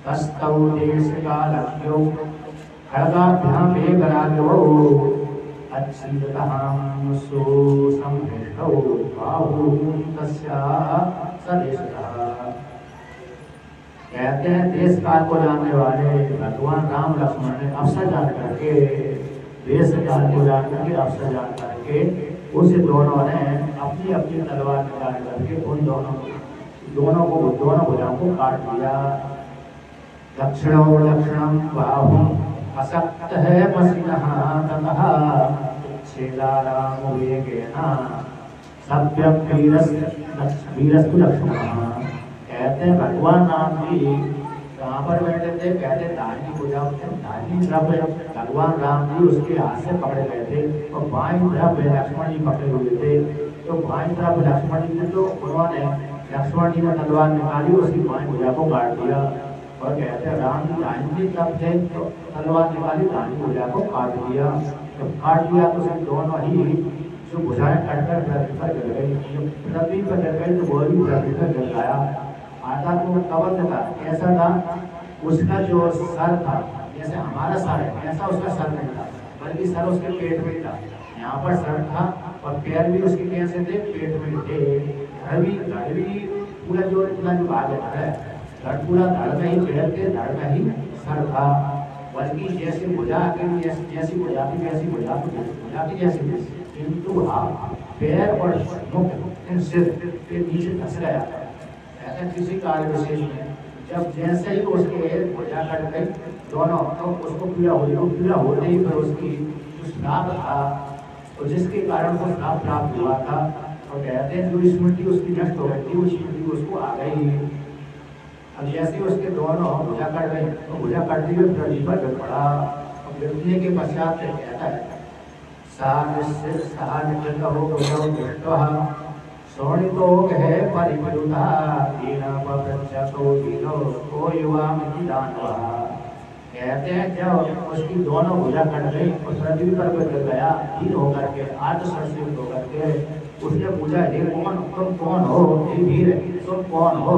Speaker 1: तस्तौ देश कालज्ञो खड्गाभ्यां वेगराग्यो अच्छीदतां सुसंहृष्टौ बाहुं तस्या सदेशतः। कहते हैं देश काल को जानने वाले भगवान राम लक्ष्मण ने अवसर जान करके, देश काल को जान करके, अवसर जान करके उस दोनों ने अपनी अपनी तलवार निकाल करके उन दोनों भुजाओं को काट दिया। दक्षिणो लक्षणम बाहुं असक्त है मसीनः ततः छेदा राम वेगेन सभ्यं वीरस्तु लक्ष्मणः। कहते हैं भगवान राम जी कहाँ पर बैठे थे, कहते दाहिनी भुजा दाहिनी तरफ भगवान राम जी उसके हाथ से पकड़े गए थे और बाईं तरफ लक्ष्मण जी पकड़े हुए थे। तो बाईं तरफ लक्ष्मण जी ने तो उन्होंने लक्ष्मण जी ने तलवार निकाली, उसकी बाईं भुजा को काट दिया। और कहते हैं राम जी दाहिनी तरफ थे तो तलवार निकाली, दाहिनी भुजा को काट दिया। तो काट दिया तो सब दोनों ही जो भुजाएं कटकर पृथ्वी पर गिर गई, पृथ्वी पर गिर गई तो वो भी पृथ्वी पर गिर गया। आधा तो कवच था, ऐसा था उसका जो सर था जैसे हमारा सर है, ऐसा उसका सर नहीं था, बल्कि सर उसके पेट में था। यहाँ पर सर था और पैर भी उसके कैसे थे, पेट में थे। धड़ भी पूरा जो भाग है, धड़ पूरा धड़ में ही, पैर के धड़ में ही सर था। बल्कि जैसे भुजा जैसी भुजा की जैसी किंतु पैर और मुख इन सिर के नीचे धंस गया। ऐसा किसी कार्य विशेष में जब जैसे ही उसके भुजा कट गई दोनों, तो उसको पीड़ा हुई, तो पीड़ा होते ही फिर उसकी जो श्राप था, तो जिसके कारण वो श्राप प्राप्त हुआ था, तो कहते हैं जो स्मृति उसकी नष्ट हो गई थी, वो स्मृति उसको आ गई। अब जैसे उसके दोनों भुजा कट गई, तो भुजा कटते हुए पृथ्वी पर गिर पड़ा। और गिरने के पश्चात कहता है शोणितो है परिवृता दीना पप्रच्छतो दीनो को युवा मिति दानवा। कहते हैं जब उसकी दोनों भुजा कट गई और पृथ्वी पर गिर गया, दीन होकर के आत्मसंतुष्ट होकर के उसने पूछा, हे कौन, तुम कौन हो? हे वीर, तुम कौन हो?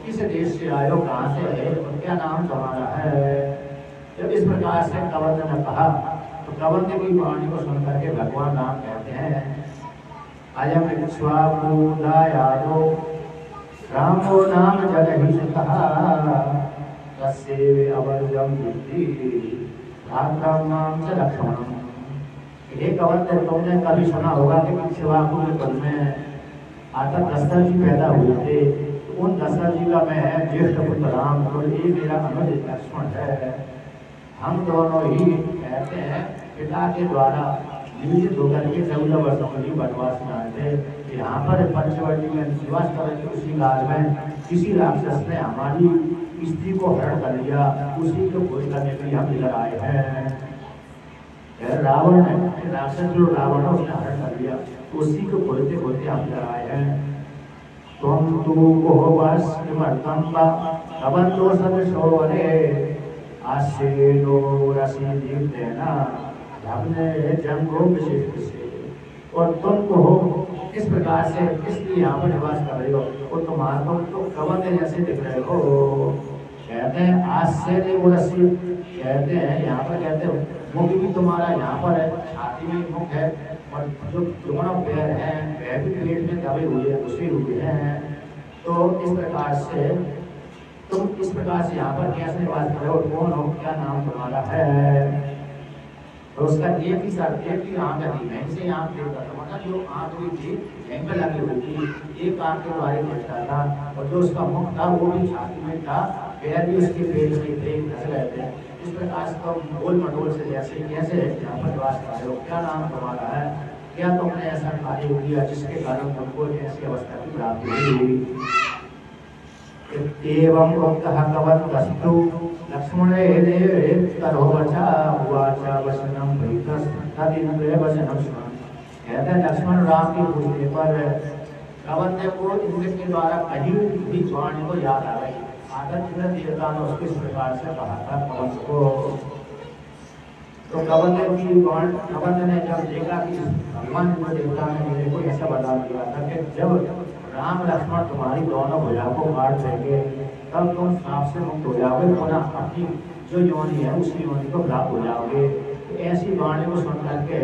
Speaker 1: किस देश से आए हो? कहाँ से है? और क्या नाम तुम्हारा है? जब इस प्रकार से कवंद ने कहा, तो कवंद की वाणी को सुनकर के भगवान राम कहते हैं, अयम इक्ष्वाकुलायादो रामो नाम जगहितः तस्यैव अवर्जम विद्धि भ्रातरं नाम च लक्ष्मणम्। हे कवंद, तुमने कभी सुना होगा कि इक्ष्वाकु के कुल में आता दशरथ जी पैदा हुए थे। उन दशरथ जी का मैं ज्येष्ठ पुत्र राम, और ये मेरा अनुज लक्ष्मण है। हम दोनों ही कहते हैं पिता के द्वारा नियोजित होकर के 14 वर्षों के लिए वनवास में आए थे। यहाँ पर पंचवटी में निवास कर रहे थे। उसी काल में किसी राक्षस ने हमारी स्त्री को हरण कर लिया, उसी को खोज करने के लिए हम इधर आए हैं। रावण ने, राक्षस जो रावण है उसने हरण कर लिया, उसी को खोजते खोजते हम इधर आए हैं। तुम तो बस कबंदो सदृशोरे आसेनो रसी दीप्तेना हमने जंगो विशिष्ट से। और तुम को किस प्रकार से किसलिए यहाँ पर निवास कर रहे हो? और तुम्हारा तो कवंद जैसे दिख रहे हो। कहते हैं आश्चर्य वो रसी, कहते हैं यहाँ पर कहते हो मुख भी तुम्हारा यहाँ पर है, छाती में मुख है, और जो दोनों पैर हैं वह भी पेट में दबे हुए घुसे हुए हैं। तो इस प्रकार से तुम इस प्रकार से यहाँ पर कैसे निवास कर रहे हो? कौन हो? क्या नाम तुम्हारा है? तो उसका एक ही शर्त, एक ही आंख थी, वहीं से आंख देखता था। मतलब जो आंख हुई थी वहीं पर लगी हुई थी, एक आंख के द्वारा देखता था। और जो उसका मुख था वो भी छाती में था, पैर भी उसके पेट में थे, धस रहे थे। इस प्रकार से तो गोल मटोल से जैसे कैसे यहाँ पर निवास कर रहे हो? क्या नाम तुम्हारा है? क्या तुमने ऐसा कार्य किया जिसके कारण तुमको ऐसी अवस्था की प्राप्ति हुई? एवं उक्तः कवन्दस्तु लक्ष्मणेन तरोवचा उवाच वचनं भीतस्तदिन्द्रे वचनं सुनन्। कहते हैं लक्ष्मण राम के पूछने पर कवंद को इंद्र के द्वारा कही हुई वाणी को याद आ गई। आदित्य देवता ने उसको इस प्रकार से कहा था कवंद को। तो कवंद ने जब देखा कि भगवान देवता ने मेरे को ऐसा बता दिया था कि जब राम लक्ष्मण तुम्हारी दोनों भुजा को काट देंगे तब तुम सांप से मुक्त हो जाओगे, पुनः अपनी जो योनि है उसी योनि को प्राप्त हो जाओगे। तो ऐसी वाणी को सुन करके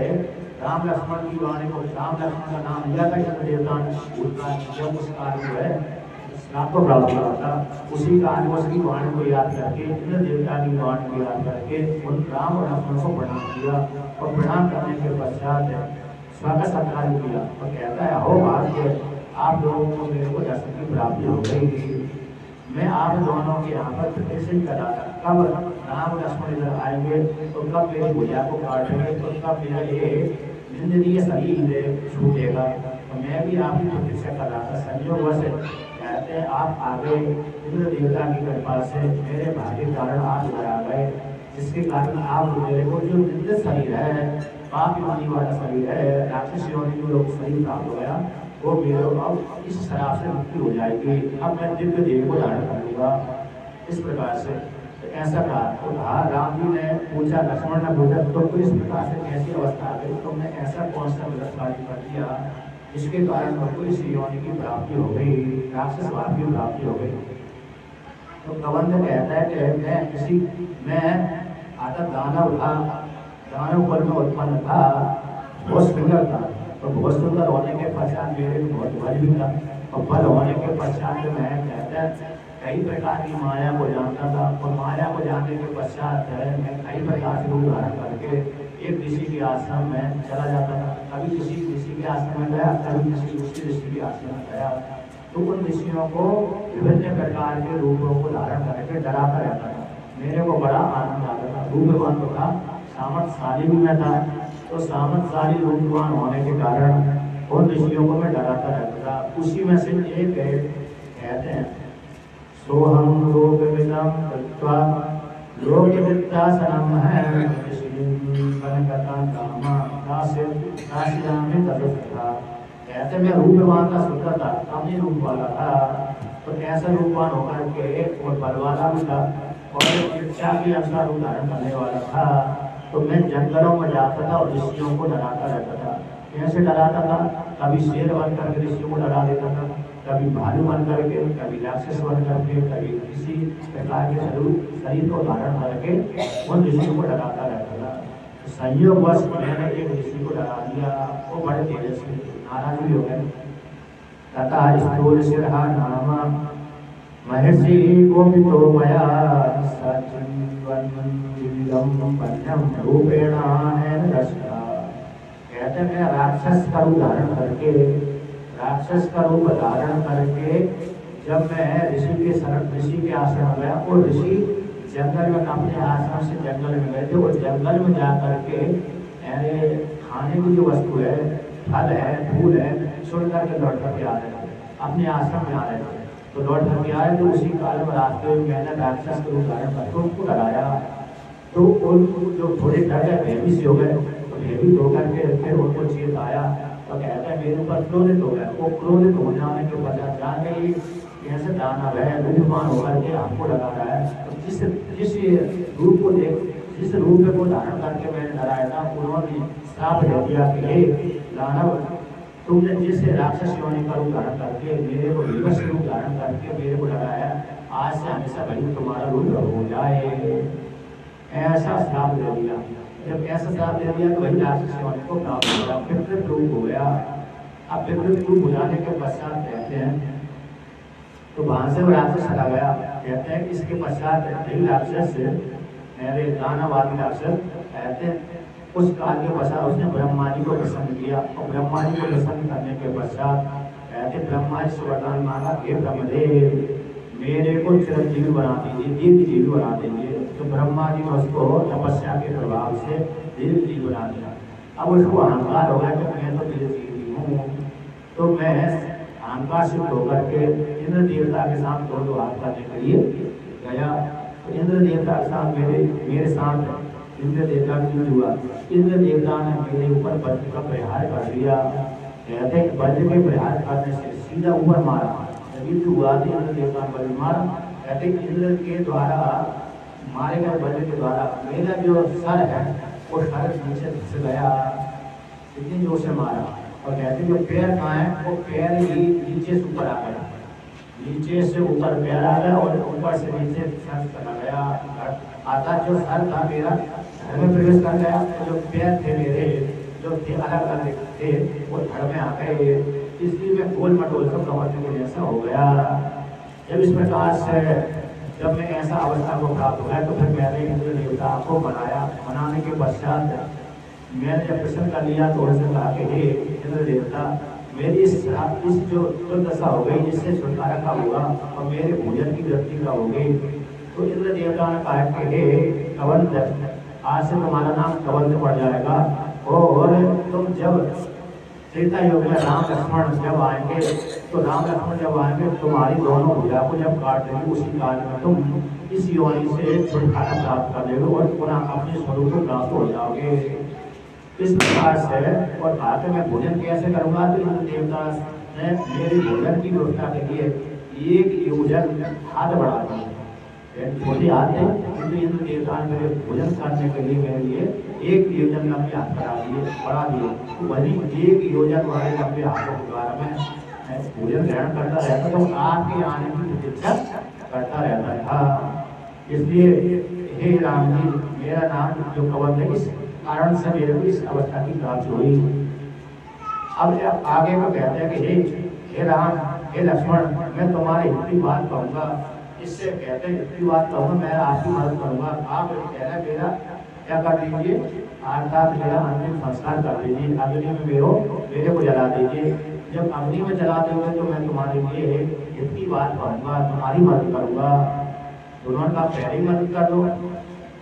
Speaker 1: राम लक्ष्मण की वाणी को, राम लक्ष्मण का नाम लिया था इंद्र देवता ने। जब उस कार्य जो है श्राप को प्राप्त हुआ था, उसी कार्य उसकी वाणी को याद करके, इंद्र देवता की वाणी को याद करके उन राम और लक्ष्मण को प्रणाम किया। और प्रणाम करने के पश्चात स्वागत सत्कार किया और कहता है, हो भाग्य, आप लोगों को मेरे को दर्शन की प्राप्ति हो गई। मैं आप दोनों के यहाँ पर प्रदर्शन कर रहा था, कब राम लक्ष्मण इधर आएंगे तो कब मेरी भुजा को काटेंगे, तो कब मेरा ये निंदनीय शरीर छूटेगा। तो मैं भी आप ही प्रतीक्षा कर रहा था। संयोगवश कहते हैं आप आ गए, इंद्र देवता की कृपा से मेरे भाग्य के कारण आप इधर आ गए, जिसके कारण आप मेरे को जो निंदित शरीर है, पाप योनि वाला शरीर है, राक्षस योनि जो लोग शरीर प्राप्त हो गया, वो मेरे अब इस शराब से मुक्ति हो जाएगी। अब मैं दिव्य देह को धारण कर लूँगा। इस प्रकार से तो ऐसा कहा। तो राम जी ने पूछा, लक्ष्मण ने पूछा, तो इस प्रकार से कैसी अवस्था आ गई? तुमने ऐसा कौन सा गलत कार्य कर दिया जिसके कारण तुमको इस योनि की प्राप्ति हो गई, राक्षस भाव की प्राप्ति हो गई? तो कवंद कहता है कि मैं आता दानव था, दानव कुल में उत्पन्न था, बहुत सुंदर था। तो बहुत सुंदर होने के पश्चात मेरे बहुत बल भी था, और बल होने के पश्चात मैं कहता है कई प्रकार की माया को जानता था। और माया को जानने के पश्चात मैं कई प्रकार से रूप धारण करके एक ऋषि के आश्रम में चला जाता था। कभी किसी ऋषि के आश्रम में गया, कभी किसी दूसरे ऋषि के आश्रम में गया, तो उन ऋषियों को विभिन्न प्रकार के रूपों को धारण करके डराता रहता था। मेरे को बड़ा आनंद आता था। रूपवान तो था, सामर्थशाली भी मैं था, तो सामर्थशाली रूपवान होने के कारण उन ऋषियों को मैं डराता रहता था। उसी में से एक है, कहते हैं सोहम लोकविदं कृत्वा लोकविद्यासनम है कहते मैं रूपवान का सुंदर था, काफी रूप वाला था, तो ऐसा रूपवान होकर के और बलवाला भी था और शिक्षा भी अच्छा रूप धारण करने वाला था। तो मैं जंगलों में जाता था और ऋषियों को डराता रहता था। कैसे डराता था? कभी शेर बन करके ऋषियों को डरा देता था, कभी भालू बन करके, कभी राक्षस बन करके, कभी किसी प्रकार के शरीर को धारण करके उन ऋषियों को डराता रहता था। संयोगवश मैंने एक ऋषि को डरा दिया, वो बड़े तेजस्वी नाराज भी हो गए। तथा स्थूल सिरहा नाम महर्षि गोपितो मया सचिन्वन्दिदं पन्यं रूपेण नरस्ता। कहते मैं राक्षस का रूप धारण करके, राक्षस का रूप धारण करके जब मैं ऋषि के आश्रम में गया, और ऋषि जंगल में अपने आश्रम से जंगल में गए थे, और जंगल में जा करके खाने की जो वस्तु है, फल है, फूल है, छोड़ करके लौट करके आ रहे थे, अपने आश्रम में आ रहे थे। तो लौट करके आए तो उसी काल में रास्ते में मैंने राक्षस को धारण करके उनको डराया। तो उन जो थोड़े डर गए, भयभीत हो गए, तो भयभीत होकर के फिर उनको चेत आया, तो कहते हैं मेरे ऊपर क्रोधित हो गया। वो क्रोधित हो जाने के बाद जान गई कैसे दानव है, रूपवान होकर के हमको डरा रहा है। तो जिस रूप को देख, जिस रूप को धारण करके मैंने डराया था, उन्होंने श्राप दे दिया कि हे दानव, तुमने जिस राक्षस योनि का रूप धारण करके, मेरे को विवश रूप धारण करके मेरे को डराया, आज से हमेशा भली तुम्हारा रूप हो जाए। ऐसा श्राप दे दिया। जब ऐसा श्राप दे दिया तो वही राक्षस योनि को प्राप्त हो गया, विकृत रूप हो गया। अब विकृत रूप हो जाने के पश्चात कहते हैं, तो वहां से वो राक्षस चला गया। कहते हैं इसके पश्चात यही राक्षस मेरे दानवादी राक्षस कहते हैं उस काल के पश्चात उसने ब्रह्मा जी को प्रसन्न किया, और ब्रह्मा जी को प्रसन्न करने के पश्चात कहते ब्रह्मा जी से वरदान मांगा, हे ब्रह्मदेव मेरे को चिरंजीवी बना दीजिए, दीर्घजीवी बना दीजिए। तो ब्रह्मा जी ने उसको तपस्या के प्रभाव से दीर्घजीवी बना दिया। अब उसको अहंकार हो गया कि मैं तो दीर्घजीवी हूँ, तो मैं अहंकार से होकर के इंद्र देवता के साथ दो हाथ करने के लिए गया। तो इंद्र देवता के साथ मेरे साथ इंद्र देवता की हुआ। इंद्र देवता ने मेरे ऊपर वज्र का प्रहार कर दिया। कहते हैं वज्र के प्रहार करने से सीधा ऊपर मारा। जब युद्ध हुआ तो इंद्र देवता ने वज्र मारा। कहते इंद्र के द्वारा मारे गए वज्र के द्वारा मेरा जो सर है वो सर नीचे धंस गया, इतनी जोर से मारा। और कहते जो पैर कहाँ है, वो पैर ही नीचे से ऊपर आ गया, नीचे से ऊपर पैर आ गया और ऊपर से नीचे सर चला गया। आता जो सर था मेरा धड़ में प्रवेश कर गया, तो जो पैर थे मेरे जो थे अलग अलग थे वो धड़ में आ गए, इसलिए मैं गोल मटोल सब कमरने के जैसा हो गया। जब इस प्रकार से जब मैं ऐसा अवस्था को प्राप्त हो गया तो फिर मैंने इंद्र देवता को बनाया। बनाने के पश्चात मैंने जब प्रश्न कर लिया तो उनसे कहा कि हे इंद्र देवता मेरी इस जो दुर्दशा हो गई, जिससे छुटकारा का हुआ और मेरे भोजन की वृद्धि का हो गई। तो इंद्र देवता ने कहा कि हे कवंत, आज से तुम्हारा नाम कवंत पड़ जाएगा, और तुम जब त्रेता युग में राम लक्ष्मण जब आएंगे तो राम लक्ष्मण जब आएंगे तुम्हारी दोनों भुजा को जब काट देंगे, उसी काल में तुम इस योनि से छुटकारा प्राप्त कर लेगे और पुनः अपने स्वरूप को प्राप्त हो जाओगे। इस प्रकार से और कहा कि मैं भोजन कैसे करूँगा, तो इंद्र देवता ने मेरी भोजन की व्यवस्था के लिए एक योजन हाथ बढ़ा दिया। छोटी हाथ है किंतु इंद्र देवता ने मेरे भोजन करने के लिए मेरे लिए एक योजन लंबे हाथ बढ़ा दिए। तो वही एक योजन वाले लंबे हाथों के द्वारा मैं भोजन ग्रहण करता रहता, तो आपके आने की प्रतीक्षा करता रहता था। इसलिए हे राम जी, मेरा नाम जो कवंत है इस कारण से मेरे को इस अवस्था की प्राप्ति हुई। अब आगे को कहते हैं कि हे राम, हे लक्ष्मण, मैं तुम्हारी इतनी बात कहूँगा, इससे कहते हैं इतनी बात कहूँगा, मैं आपकी मदद करूँगा। आप कह रहे मेरा क्या कर दीजिए, अर्थात मेरा अंतिम संस्कार कर दीजिए, अग्नि में मेरे को जला दीजिए। जब अग्नि में जला दोगे तो मैं तुम्हारे लिए इतनी बात कहूँगा, तुम्हारी मदद करूँगा। दोनों का पहले ही मदद कर दो,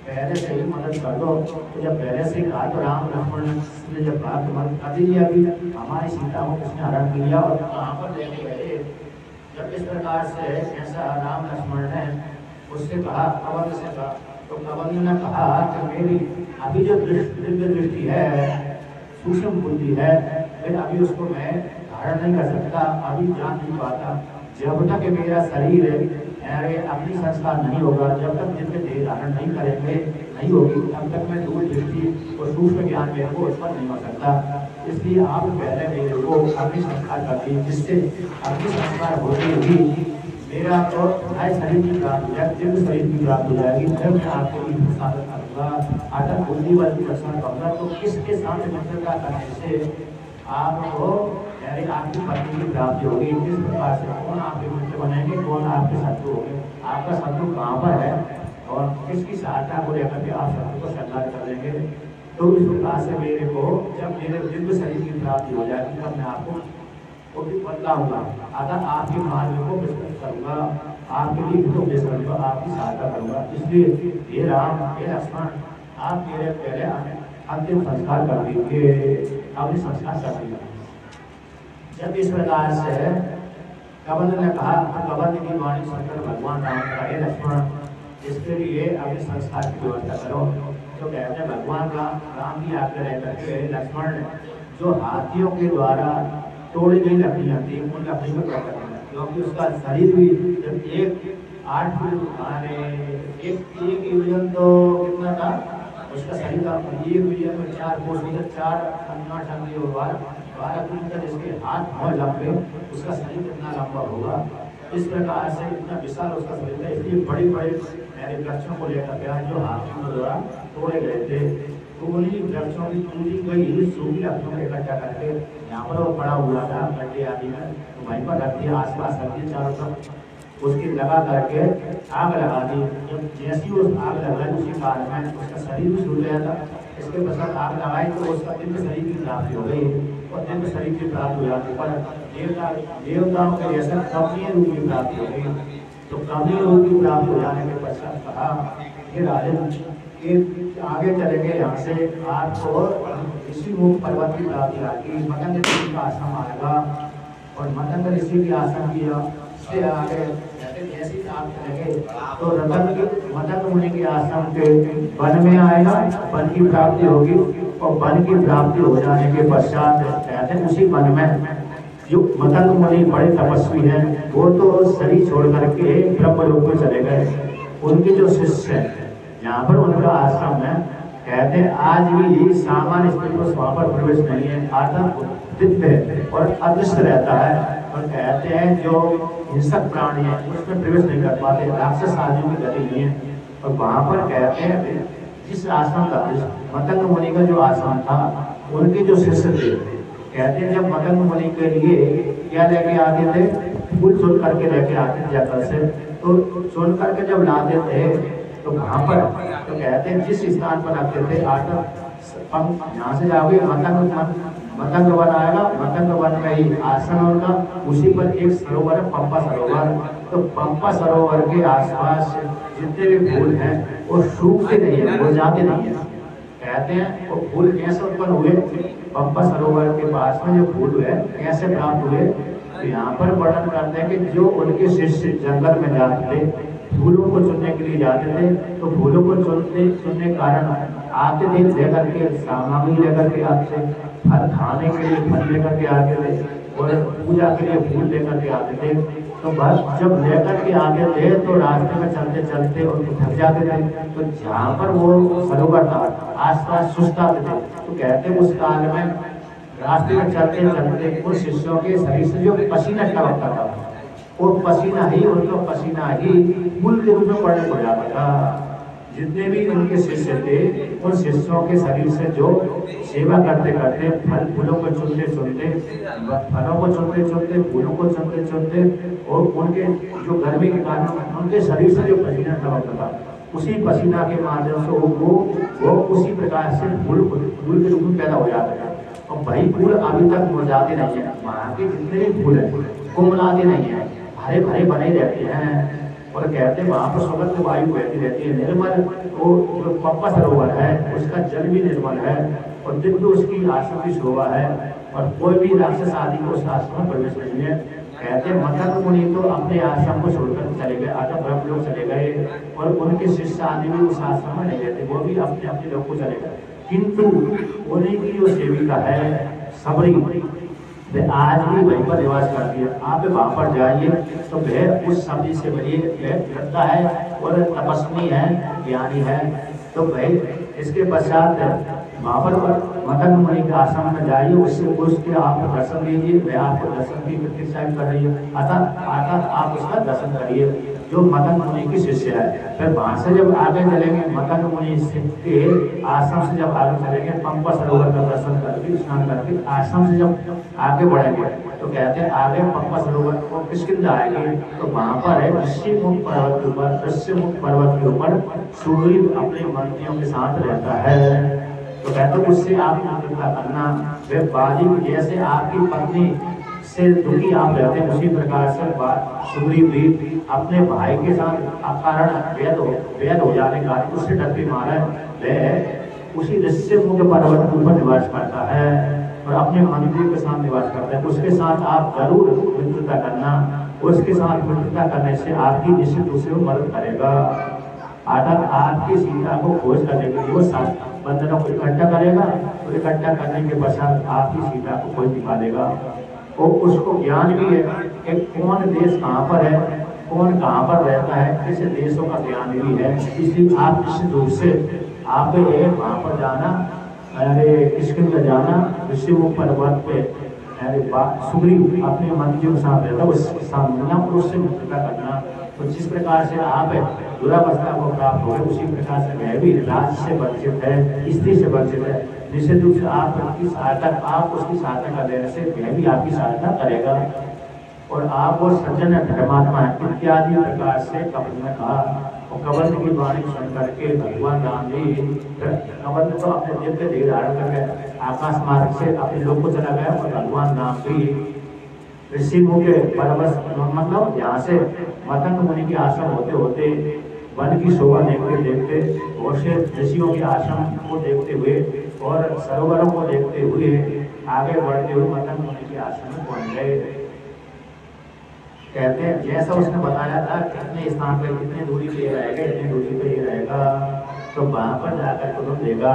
Speaker 1: पहले से ही मदद कर दो। तो जब पहले से कहा तो राम लक्ष्मण ने जब कहा तो मदद कर दीजिए। अभी हमारी सीता को किसने हरण किया और कहाँ पर लेके गए। जब इस प्रकार से ऐसा राम लक्ष्मण ने उससे कहा, कवंध से कहा, तो कवंध ने कहा कि मेरी अभी जो दिव्य दृष्टि है, सूक्ष्म बुद्धि है, फिर अभी उसको मैं धारण नहीं कर सकता, अभी जान नहीं पाता। जब तक मेरा शरीर मेरे अग्नि संस्कार नहीं होगा, जब तक जिनके देह धारण नहीं करेंगे नहीं होगी, तब तक मैं दूर दृष्टि और सूक्ष्म ज्ञान मेरे को उत्पन्न नहीं हो सकता। इसलिए आप पहले मेरे को अग्नि संस्कार कर दी, जिससे अग्नि संस्कार होते ही मेरा तो नए शरीर की प्राप्त हो जाए, दिव्य शरीर की प्राप्त हो जाएगी। जब मैं आपके लिए साधन करूँगा, अगर बुद्धि बल की रक्षण करूँगा, तो किसके साथ मित्रता करने से आपको यानी आपकी पत्नी की प्राप्ति होगी। किस प्रकार से कौन आपके मित्र बनेंगे, कौन आपके शत्रु होंगे, आपका शत्रु कहाँ पर है और किसकी सहायता को लेकर के आप शत्रु को संघार कर देंगे। तो इस प्रकार से मेरे को जब मेरे दिव्य शरीर की प्राप्ति हो जाएगी, तब मैं आपको वो भी बदलाऊंगा। अगर आपके मार्ग को विस्तृत करूँगा, आपके लिए हितों उपदेश करूँगा, आपकी सहायता करूँगा। इसलिए ये राम, ये लक्ष्मण, आप मेरे पहले अंतिम संस्कार कर दीजिए, अग्नि संस्कार कर दीजिए। जब इस प्रकार से कवंध ने कहा, कवंध की वाणी सुनकर भगवान राम का, हे लक्ष्मण, इसके लिए अग्नि संस्कार की व्यवस्था करो। तो कहते हैं भगवान राम की आज्ञा रहकर के लक्ष्मण ने जो हाथियों के द्वारा तोड़ी गई लकड़ियाँ थी, उन लकड़ी को क्या करना, क्योंकि उसका शरीर भी जब एक 8 फीट एक यूजन तो कितना था उसका शरीर का, एक यूजन में 4 कोस मीटर, 4 अन्ना ठंडी और 12 किलोमीटर इसके हाथ बहुत लंबे, उसका शरीर कितना लंबा होगा। इस प्रकार से इतना विशाल उसका शरीर है। इसलिए बड़े बड़े मेरे वृक्षों को लेकर के जो हाथियों द्वारा तोड़े गए थे, तो उन्हीं वृक्षों की टूटी गई सूखी लकड़ियों को इकट्ठा करके यहाँ पर वो पड़ा हुआ था गड्ढे आदि में, तो वहीं पर रख दिया, आसपास रख दिया चारों तरफ, उसकी लगा करके आग लगा दी। जब जैसी उस आग लगाई उसी काल में उसका शरीर भी छूट गया था। इसके पश्चात आग लगाई तो उसका दिव्य शरीर की प्राप्ति हो गई और दिव्य शरीर की प्राप्ति हो जाने पर देवताओं के जैसा कमनीय रूप की प्राप्ति हो गई। तो कमनीय रूप की प्राप्ति हो जाने के पश्चात कहा, ये राजन ये आगे चलेंगे, यहाँ से आपको ऋषि मुख पर्वत की प्राप्ति आएगी, मतंग ऋषि का आश्रम आएगा और मतंग ऋषि के आश्रम की से आगे जैसे आप चलेंगे तो मतंग मुनि के आश्रम के वन में आएगा, वन की प्राप्ति होगी और वन की प्राप्ति हो जाने के पश्चात कहते हैं उसी वन में जो मतंग मुनि बड़े तपस्वी हैं, वो तो शरीर छोड़ करके ब्रह्म लोक में चले गए। उनके जो शिष्य हैं यहाँ पर उनका आश्रम है, कहते हैं आज भी सामान्य स्थिति में वहाँ पर प्रवेश नहीं है, अर्थात दिव्य और अदृश्य रहता है। और कहते हैं जो हिंसक प्राणी है उसमें प्रवेश नहीं कर पाते, राक्षस आदमी की गति नहीं है। और वहाँ पर कहते हैं जिस आश्रम का मतंग मुनि का जो आश्रम था, उनके जो शिष्य थे, कहते हैं जब मतंग मुनि के लिए क्या लेके आते थे, फूल चुन करके लेके आते थे जंगल से, तो चुन करके जब लाते थे तो वहाँ पर तो कहते हैं जिस स्थान पर रखते थे, यहाँ से जाओगे मतंग वन आएगा, मतंग वन में ही आश्रम होगा, उसी पर एक सरोवर है, पंपा सरोवर। तो पंपा सरोवर के आसपास जितने भी फूल हैं वो सूखते नहीं है, वो जाते नहीं है। कहते हैं वो फूल कैसे उत्पन्न हुए, पंपा सरोवर के पास में जो फूल हुए कैसे प्राप्त हुए, तो यहाँ पर वर्णन करते हैं कि जो उनके शिष्य जंगल में जाते थे, फूलों को चुनने के लिए जाते थे, तो फूलों को चुनने कारण आते थे लेकर के सामग्री लेकर के आते थे, फल खाने के लिए फल लेकर के आते थे और पूजा के लिए फूल लेकर के आते थे। तो बस जब लेकर के आते थे तो रास्ते में चलते चलते उनको थक जाते थे, तो जहाँ पर वो सरोवर था आसपास सुस्त आते थे। तो कहते उस काल में रास्ते में चलते चलते उन शिष्यों के शरीर से जो पसीना टपकता था, वो पसीना ही उनका पसीना ही मूल के रूप में पड़ने को जाता था। जितने भी उनके शिष्य थे, उन शिष्यों के शरीर से जो सेवा करते करते फल फूलों को चुनते चुनते, फलों को चुनते चुनते, फूलों को चुनते चुनते, और उनके जो गर्मी के कारण उनके शरीर से जो पसीना टपकता था, उसी पसीना के माध्यम से वो उसी प्रकार से फूल के रूप में पैदा हो जाता है। और वही फूल अभी तक मुरझाते नहीं है। वहाँ के जितने भी फूल है कुमलाते नहीं है, हरे भरे बने रहते हैं। और कहते हैं वहाँ पर सुगंध वायु बहती रहती है, निर्मल। वो जो पप्पा सरोवर है उसका जल भी निर्मल है और दिव्य उसकी आश्रम की शोभा है। और कोई भी राक्षस आदि को उस आश्रम में प्रवेश नहीं है। कहते हैं मदन मुनि तो अपने आश्रम को छोड़कर चले गए, आगे ब्रह्म लोग चले गए और उनके शिष्य आदि भी उस आश्रम में नहीं रहते, वो भी अपने अपने लोग को चले गए। किंतु उन्हीं की जो सेविका है सबरी, वे आज भी वहीं पर निवास करती है। आप वहाँ पर जाइए तो वह उस सबरी से बड़ी वृद्धा है और तपस्वी है, ज्ञानी है। तो भाई इसके पश्चात वहाँ पर मदन मुनि के आश्रम में जाइए, उसके आप दर्शन लीजिए, वह आपको दर्शन की प्रतीक्षा कर रही है। अतः आप उसका दर्शन करिए जो मदन मुनि की शिष्य है। फिर वहाँ से जब आगे चलेंगे, मदन मुनि के आश्रम से जब आगे चलेंगे, पंपा सरोवर का दर्शन करके स्नान करके आश्रम से जब आगे बढ़ेंगे तो कहते हैं आगे पंपा सरोवर को किसकिंदा आएंगे तो वहाँ पर है ऋषिमुख पर्वत के ऊपर, ऋषिमुख पर्वत के ऊपर सूर्य अपने मंत्रियों के साथ रहता है। तो कहते हैं उससे आप मित्रता करना। वे बाली जैसे आपकी पत्नी से दुखी आप रहते हैं, उसी प्रकार से सुग्रीव भी अपने भाई के साथ अकारण वेद हो जाने का उससे डरती मारा वह उसी ऋषिमुख पर्वत के ऊपर निवास करता है और अपने मंत्री के साथ निवास करता है। उसके साथ आप जरूर मित्रता करना, उसके साथ मित्रता करने से आपकी निश्चित रूप से मदद करेगा। आदर आपकी सीता को खोज करने के लिए वो बंधनों को इकट्ठा करेगा और इकट्ठा करने के पश्चात आपकी सीता को खोज निकालेगा। और उसको ज्ञान भी है कि कौन देश कहाँ पर है, कौन कहाँ पर रहता है, किस देशों का ज्ञान भी है। इसलिए आप निश्चित रूप से आप वहाँ पर जाना, अरे किसके जाना ऋषिमुख पर्वत पे, अरे सुग्रीव अपने मंत्रियों के साथ रहता है, उसके साथ मिलना और उससे मित्रता करना। तो जिस प्रकार से आप दुरावस्था को प्राप्त हो उसी प्रकार से वह भी राज से वंचित है, स्त्री से वंचित है। निश्चित रूप से आप उसकी सहायता कर देने से वह भी आपकी सहायता करेगा। और आप वो सज्जन धर्मात्मा इत्यादि प्रकार से कबल ने कहा। और कबल की वाणी सुन करके भगवान राम जी कबल तो अपने दिव्य देह धारण करके आकाश मार्ग से अपने लोग को चला गया और भगवान राम भी ऋषिमुख के पर्वत मतलब यहाँ से मदन मुनि के आश्रम होते होते वन की शोभा देखते देखते और से ऋषियों के आश्रम को देखते हुए और सरोवरों को देखते हुए आगे बढ़ते हुए मदन मुनि के आश्रम में पहुंच गए। कहते हैं जैसा उसने बताया था कितने स्थान पे कितने दूरी पे रहेगा, इतनी दूरी पे ये रहेगा, तो वहां पर जाकर को तुम देगा।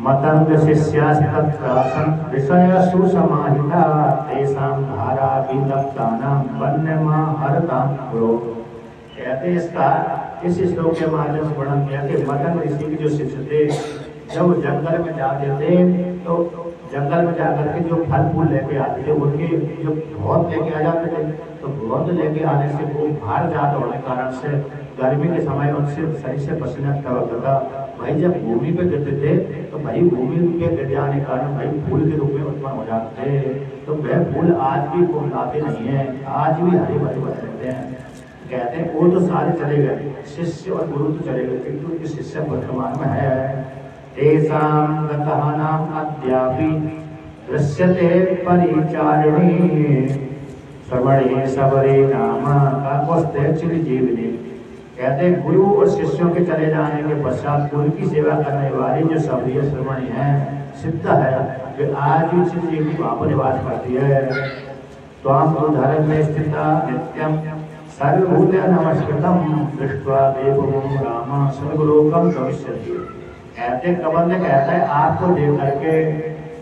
Speaker 1: मतंग शिष्यास्तत्रासं विषय सुसमाहिता तेषां धारा विलप्तानां वन्यमाहरतां पुरो। कहते इसका इस श्लोक के माध्यम से वर्णन किया कि मतंग ऋषि के जो शिष्य थे जब जंगल में जाते थे तो जंगल में जाकर के जो फल फूल लेके आते थे उनके जो बहुत लेके आ जाते थे, तो बहुत लेके आने से वो भार ज्यादा होने के कारण से गर्मी के समय उनसे शरीर से पसीना होता था। भाई जब भूमि पे गिरते थे तो भाई भूमि पे गिर जाने के कारण भाई फूल के रूप में उत्पन्न हो जाते थे। तो वह फूल आज भी फूलाते नहीं है, आज भी हरे भरे बने रहते हैं। कहते हैं वो तो सारे चले गए, शिष्य और गुरु तो चले गए, किंतु उनके शिष्य वर्तमान में है। तेषां गतहानाम् अद्यापि दृश्यते परिचारिणी श्रवणे सबरे नाम काकोस्ते चिरजीविनी। कहते हैं गुरु और शिष्यों के चले जाने के पश्चात गुरु की सेवा करने वाली जो सबरी श्रवणी है सिद्ध है, वे आज भी चिरजीविनी वहाँ पर निवास करती है। त्वां धर्म में स्थिता नित्यम सर्वभूत नमस्कृतम दृष्ट्वा देवभूम राम सर्वलोकम भविष्यति। कहते कबल ने कहता है आपको देख करके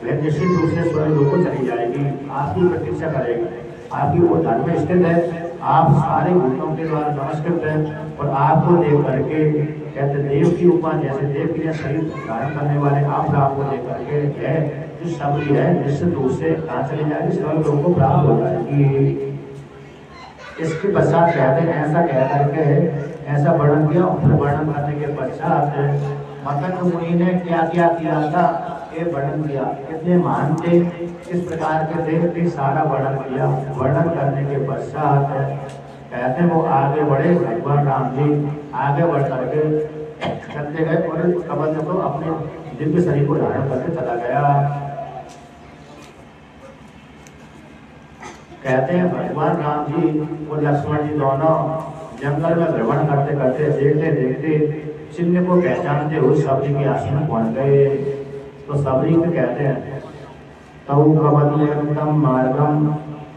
Speaker 1: वह निश्चित रूप से स्वर्ग लोक को चली जाएगी, आपकी प्रतीक्षा करेगी। आपकी वो धर्म में स्थित है, आप सारे भूतों के द्वारा नमस्कृत है और आपको देख करके कहते देव की उपमा जैसे देव के लिए शरीर धारण करने वाले आपको देख करके है जो सबरी है निश्चित रूप से कहाँ चली जाएगी, स्वर्ग लोक को प्राप्त हो जाएगी। इसके पश्चात कहते हैं ऐसा कह करके ऐसा वर्णन किया। फिर वर्णन करने के पश्चात मदन मुनि ने क्या क्या किया था ये वर्णन किया, कितने महान थे, किस प्रकार के थे, सारा वर्णन किया। वर्णन करने के पश्चात कहते हैं वो आगे बढ़े, भगवान राम जी आगे बढ़ करके चलते गए और कबंध को अपने दिव्य शरीर को धारण करके चला गया। कहते हैं भगवान राम जी और लक्ष्मण जी दोनों जंगल में भ्रमण करते करते देखते देखते चिन्ह को पहचानते हुए सबरी के आश्रम में पहुंच गए। तो सबरी को कहते हैं तौ कवलीयं मार्गम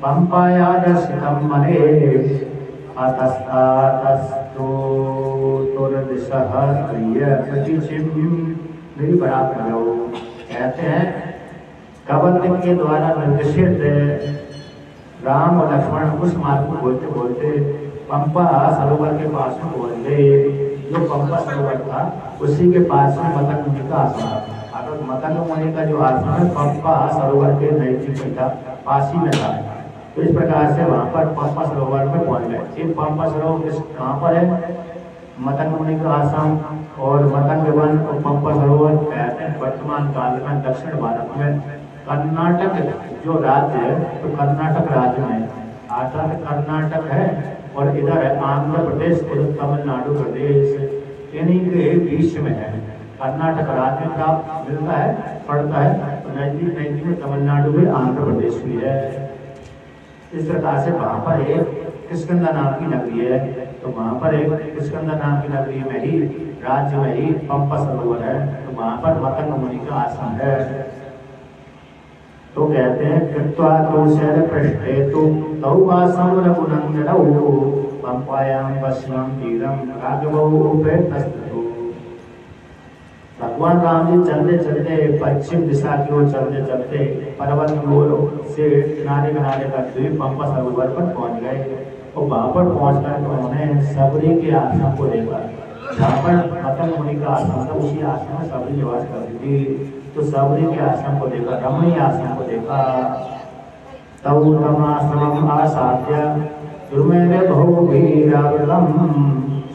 Speaker 1: पंपाया दर्शितम मने अतस्तातस्तो तुरदिशः प्रिय प्रतिचिम मेरी बरात करो। कहते हैं कवल के द्वारा निर्देशित राम और लक्ष्मण उस मार्ग को बोलते बोलते पंपा सरोवर के पास में पहुंच गए। जो पंपा सरोवर था उसी के पास में मतंग मुनि का आश्रम था। अगर मतंग मुनि का जो आश्रम है पंपा सरोवर के नजदीक में था, पास ही में था। तो इस प्रकार से वहां पर पंपा सरोवर में पहुंच गए। ये पंपा सरोवर कहाँ पर है? मतंग मुनि का आश्रम और मतंग वन और पंपा सरोवर कहते हैं वर्तमान काल में दक्षिण भारत में कर्नाटक जो राज्य है, तो कर्नाटक राज्य में आता है, कर्नाटक है और इधर है आंध्र प्रदेश और तमिलनाडु प्रदेश, इन्हीं के बीच में है। कर्नाटक राज्य का मिलता है, पड़ता है, तो नजदीक नजदीक में तमिलनाडु भी आंध्र प्रदेश भी है। इस प्रकार से वहाँ पर एक किष्किंधा नाम की नगरी है। तो वहाँ पर एक किष्किंधा नाम की नगरी में ही राज्य में ही पंपा सरोवर है। तो वहाँ पर मतंग मुनि का आश्रम है। तो कहते हैं कृत्वा तो शैल पृष्ठे तो तौ वासं रघुनंदनौ पंपायां पश्यं तीरं राघवौ उपेतस्ततो। भगवान राम जी चलते चलते पश्चिम दिशा की ओर चलते चलते पर्वत की ओर से किनारे किनारे करते हुए पंपा सरोवर पर पहुंच गए। और वहां पर पहुंचकर उन्होंने सबरी के आश्रम को देखा। जहाँ पर मतंग मुनि का आश्रम था उसी आश्रम में सबरी निवास करती थी। तो सबरी के आश्रम को देखा, रमणीय आश्रम को देखा। तौ तमाश्रमम् आसाद्य दुर्मेधे बहुवीरावृतं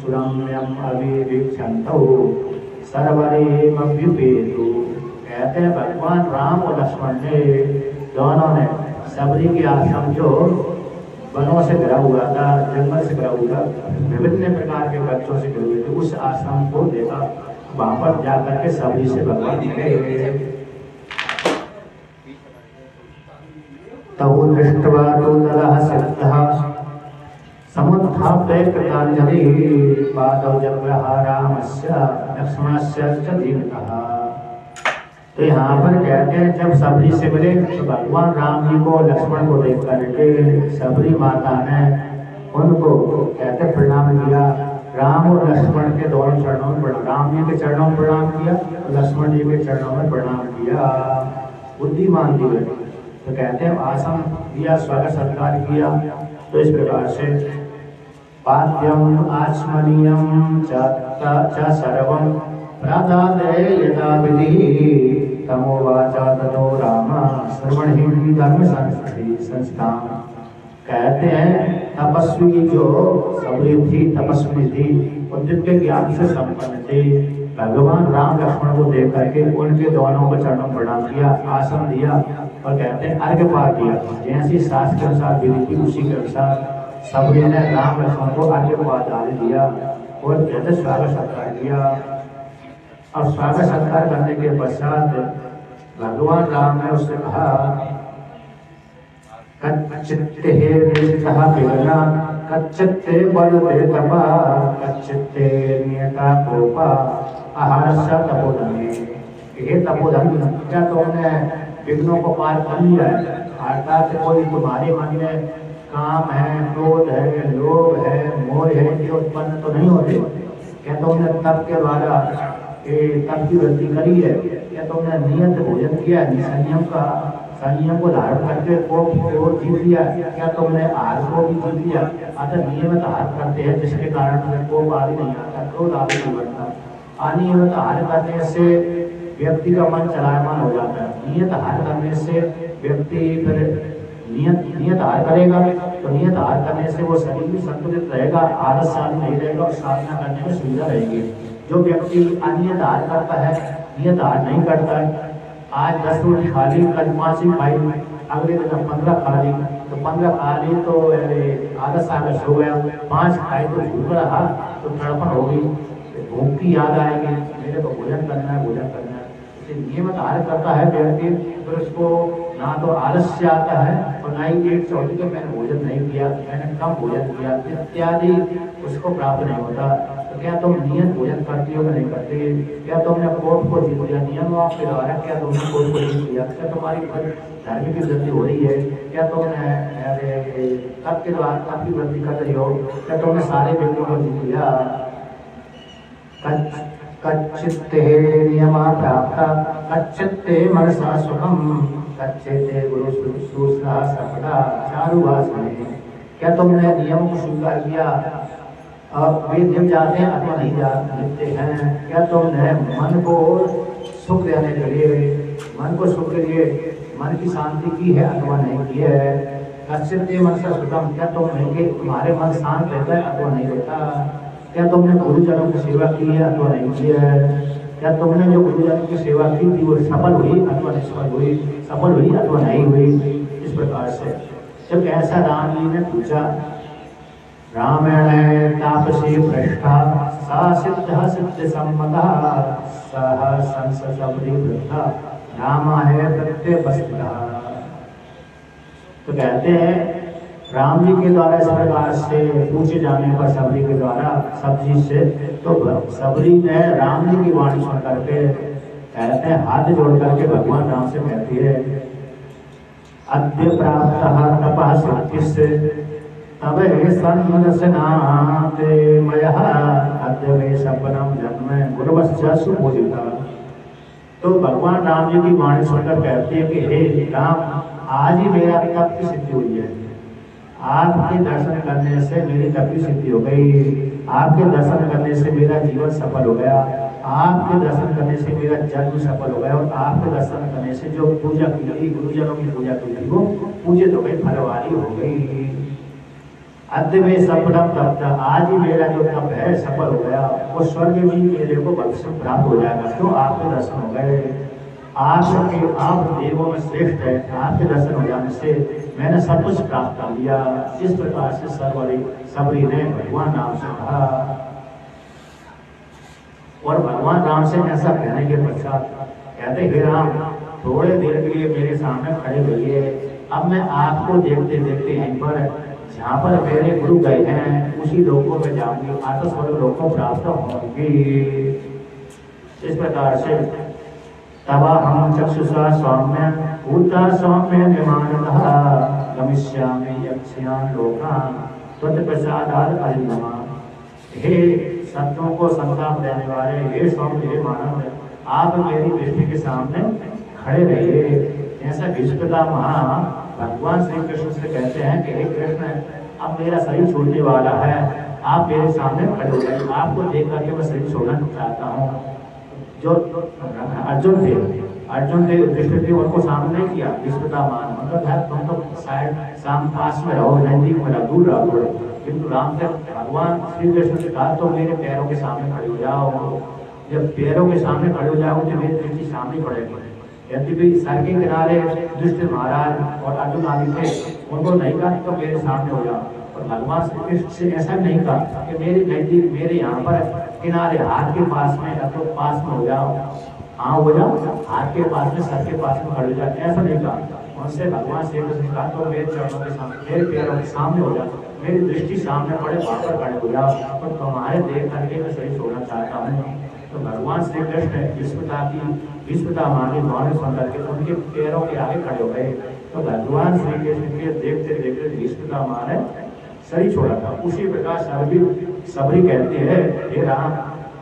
Speaker 1: सुरम्यम् अविवीक्षन्तौ सर्वरेमभ्युपेतु। कहते हैं भगवान राम और लक्ष्मण ने दोनों ने सबरी के आश्रम जो वनों से घिरा हुआ था, जंगल से घिरा हुआ था, विभिन्न प्रकार के वृक्षों से घिरे हुए थे, उस आश्रम को देखा। वहां पर जाकर के सबरी से भगवान मिले। तौ दृष्ट्वा तो ततः सिद्धः समुत्थाप्य कृताञ्जलि पादौ जग्रहा रामस्य लक्ष्मणस्य च दीर्घः। तो यहाँ पर कहते हैं जब सबरी से मिले तो भगवान राम जी को लक्ष्मण को देख करके सबरी माता ने उनको कहते प्रणाम किया। राम और लक्ष्मण के दोनों चरणों में प्रणाम, राम जी के चरणों में प्रणाम किया, लक्ष्मण जी के चरणों में प्रणाम किया। बुद्धिमान जी हुए। तो कहते हैं आसन दिया, स्वागत सत्कार किया। तो इस प्रकार से पाद्यम आचमनीयम च सर्वम प्रादादे यदा विधि तमोवाचा ततो राम सर्वणहि धर्म संस्थान। कहते हैं तपस्वी जो सबरी थी, तपस्वी थी और दिव्य ज्ञान से संपन्न थे। भगवान राम लक्ष्मण को देख करके उनके दोनों को चरणों में प्रणाम किया, आसन दिया और कहते हैं अर्घ्य पाठ दिया। जैसी शास्त्र के अनुसार विधि थी उसी के अनुसार सबरी ने राम लक्ष्मण को अर्घ्य पाठ आदि दिया और कहते स्वागत सत्कार किया। और स्वागत सत्कार करने के पश्चात भगवान राम ने उससे कहा कच्चित्ते निष्ठा पिबना कच्चित्ते बलते तपा कच्चित्ते नियता कोपा आहारस्य तपोधने। हे तपोधन, क्या तुमने विघ्नों को पार कर लिया है? अर्थात कोई तुम्हारे मन में काम है, क्रोध है, लोभ है, मोह है, ये उत्पन्न तो नहीं होते? क्या तुमने तप के द्वारा तप की वृद्धि करी है? क्या तुमने नियत भोजन किया, संयम को धारण करके कोप को जीत लिया? क्या तुमने आहार को भी जीत लिया? अतः नियमित आहार करते हैं जिसके कारण कोप आदि नहीं आता, क्रोध आदि नहीं बनता। अनियमित आहार करने से व्यक्ति का मन चलायमान हो जाता है। नियत आहार करने से व्यक्ति फिर नियत आहार करेगा तो नियत आहार करने से वो शरीर भी संतुलित रहेगा, आलस आदि नहीं रहेगा और साधना करने में सुविधा रहेगी। जो व्यक्ति अनियत आहार करता है, नियत आहार नहीं करता है, आज 10 रोटी खा ली, कल 5 ही खाई, अगले दिन 15 खा ली, तो 15 खा ली तो आधा सालस हो गया, 5 खाई तो भूख रहा तो तड़पन हो गई, भूख की याद आएगी, मेरे को भोजन करना है, भोजन करना है। इसे नियमित आहार करता है व्यक्ति तो उसको ना तो आलस्य आता है और ना ही पेट चौथी के मैंने भोजन नहीं किया, मैंने कम भोजन किया इत्यादि उसको प्राप्त नहीं होता। तो क्या तुम नियत भोजन करती हो कि नहीं करती? क्या तुमने कोर्ट को जीत लिया नियमों के द्वारा? क्या तुमने कोर्ट को जीत लिया? क्या तुम्हारी धार्मिक की वृद्धि हो रही है? क्या तुमने तप के द्वारा तप की वृद्धि कर रही हो? क्या तुमने सारे व्यक्तियों को जीत लिया? कच्चित्ते नियमा प्राप्ता कच्चित्ते मनसा सुखम कच्चित्ते गुरु शुश्रूषा सफला चारुवासने। क्या तुमने नियमों को स्वीकार किया? अब वे जब जाते हैं अथवा नहीं जाते हैं? क्या तुमने मन को सुख देने के लिए, मन को सुख के लिए मन की शांति की है अथवा नहीं की है? कच्चित्ते मनसा सुखम, क्या तुमने तुम्हारे मन शांत रहता है अथवा नहीं रहता? क्या तुमने गुरुजनों की सेवा की है अथवा नहीं की है? क्या तुमने जो गुरुजनों की सेवा की थी वो सफल हुई अथवा निष्फल हुई, सफल हुई अथवा नहीं हुई? इस प्रकार से जब ऐसा राम जी ने पूछा, रामेण तापसी पृष्ठा सा सिद्ध सिद्ध सम्मता सह संस सबरी वृद्धा रामा है प्रत्यय बस्ता। तो कहते हैं राम जी के द्वारा इस प्रकार से पूछे जाने पर सबरी के द्वारा सबजी से, तो सबरी ने राम जी की वाणी सुन करके कहते हैं हाथ जोड़ करके भगवान राम से कहती है, अद्य प्राप्त तपः सिद्धिस्ते तब सन्मनसनाते मयः अद्य मे सपनम जन्म गुरुवस्य सुबोधिता। तो भगवान राम जी की वाणी सुनकर कहती है कि हे राम, आज ही मेरा तप की सिद्धि हुई है, आपके दर्शन करने से मेरी तप की सिद्धि हो गई, आपके दर्शन करने से मेरा जीवन सफल हो गया, आपके दर्शन करने से मेरा जन्म सफल हो गया, और आपके दर्शन करने से जो पूजा की गई, गुरुजनों की पूजा की गई, वो पूजित हो गई, फलवारी हो गई। अद्य में सफलम तप, आज ही मेरा जो तप है सफल हो गया, वो स्वर्ग में मेरे को भविष्य प्राप्त हो जाएगा। क्यों? आपके दर्शन हो गए, आप देवों में श्रेष्ठ है, आपके दर्शन हो जाने से मैंने सब कुछ प्राप्त कर लिया। इस प्रकार से सबरी ने भगवान राम से कहा, और भगवान राम से ऐसा कहने के पश्चात कहते, हे राम, थोड़े देर के लिए मेरे सामने खड़े रहिए, अब मैं आपको देखते देखते यहीं पर जहाँ पर मेरे गुरु गए हैं उसी लोकों में जाऊंगी, आत्मस्वर्ग लोकों प्राप्त होंगी। इस प्रकार से तवा हम चक्षुषा सौम्य भूता सौम्य विमानतः गमिष्यामि यक्षयान लोकान् त्वत्प्रसादात् परिणमा। हे संतों को संताप देने वाले, हे सौम्य, हे मानव, आप मेरी दृष्टि के सामने खड़े रहिए। ऐसा भीष्मता महा भगवान श्री कृष्ण से कहते हैं कि हे कृष्ण, अब मेरा शरीर छोड़ने वाला है, आप मेरे सामने खड़े हो जाइए, आपको देख करके मैं शरीर छोड़ना चाहता हूँ। जो अर्जुन थे युधिष्ठिर थे, उनको सामने किया भीष्मता मान, मतलब है तुम तो शायद शाम पास में रहो, नजदीक में रहो, दूर रहो, किंतु राम से भगवान श्री कृष्ण से कहा तो मेरे पैरों के सामने खड़े हो जाओ। जब पैरों के सामने खड़े हो जाओ तो मेरी दृष्टि सामने पड़ेगी। यदि भी सर के किनारे युधिष्ठिर महाराज और अर्जुन आदि थे, उनको नहीं कहा तो मेरे सामने हो जाओ, और भगवान श्री कृष्ण से ऐसा नहीं कहा कि मेरे नजदीक, मेरे यहाँ पर किनारे हाथ के पास में या तो पास में हो जाओ, हाँ हो जाओ, हाथ के पास में, सर के पास में खड़े हो जाते, ऐसा नहीं कहा। उनसे भगवान श्री कृष्ण ने कहा तो मेरे चरणों के सामने, मेरे पैरों के सामने हो जाओ, मेरी दृष्टि सामने पड़े, वहां पर खड़े हो जाओ, और तुम्हारे देख करके मैं सही छोड़ना चाहता हूँ। तो भगवान श्री कृष्ण भीष्मता माँ की वाणी सुन करके उनके पैरों के आगे खड़े हो गए। तो भगवान श्री कृष्ण के देखते देखते भीष्मता माँ ने सही छोड़ा था। उसी प्रकार सबरी कहते हैं, हे राम,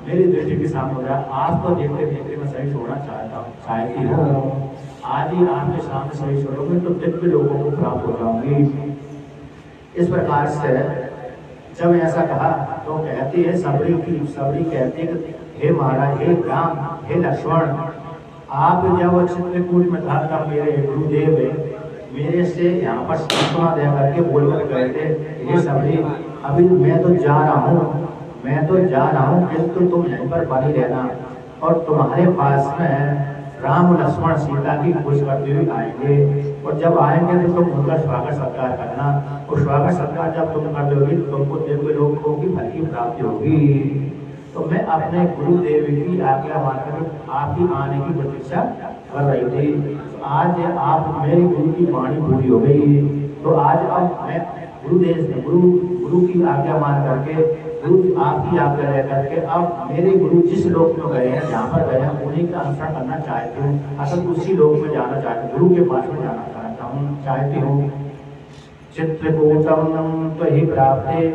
Speaker 1: मेरी दृष्टि के सामने हो जाए, आपको देखते देखते मैं सही छोड़ना चाहती हूँ। आज ही आपके सामने सही छोड़ोगे तो दिव्य लोगों को प्राप्त हो जाऊंगी। इस प्रकार से जब ऐसा कहा तो कहती है सबरी कहती है, हे महाराज, हे राम, हे लक्ष्मण, आप जब चित्रकूट में था तब मेरे गुरुदेव मेरे से यहाँ पर सांत्वना दे करके बोलकर गए थे, हे सबरी, अभी मैं तो जा रहा हूँ, किंतु तुम यहीं पर बनी रहना, और तुम्हारे पास में राम लक्ष्मण सीता की खोज करते हुए आएंगे, और जब आएंगे तो तुम उनका स्वागत सत्कार करना, और स्वागत सत्कार जब तुम कर दोगे तो तुमको देवों लोगों की फल की प्राप्ति होगी। तो मैं अपने गुरुदेव की आज्ञा मानकर आपकी आने की प्रतीक्षा कर रही थी। तो आज आप मेरी गुरु की वाणी पूरी हो गई, तो आज अब मैं गुरु की आज्ञा मान करके, गुरु आपकी आज्ञा रह करके अब मेरे गुरु जिस लोक में गए हैं, जहाँ पर गए हैं, उन्हीं का अनुसरण करना चाहती हूँ। असल उसी लोक में जाना चाहती हूँ, गुरु के पास में जाना चाहती हूँ। चित्रकूटम त्वयि प्राप्ते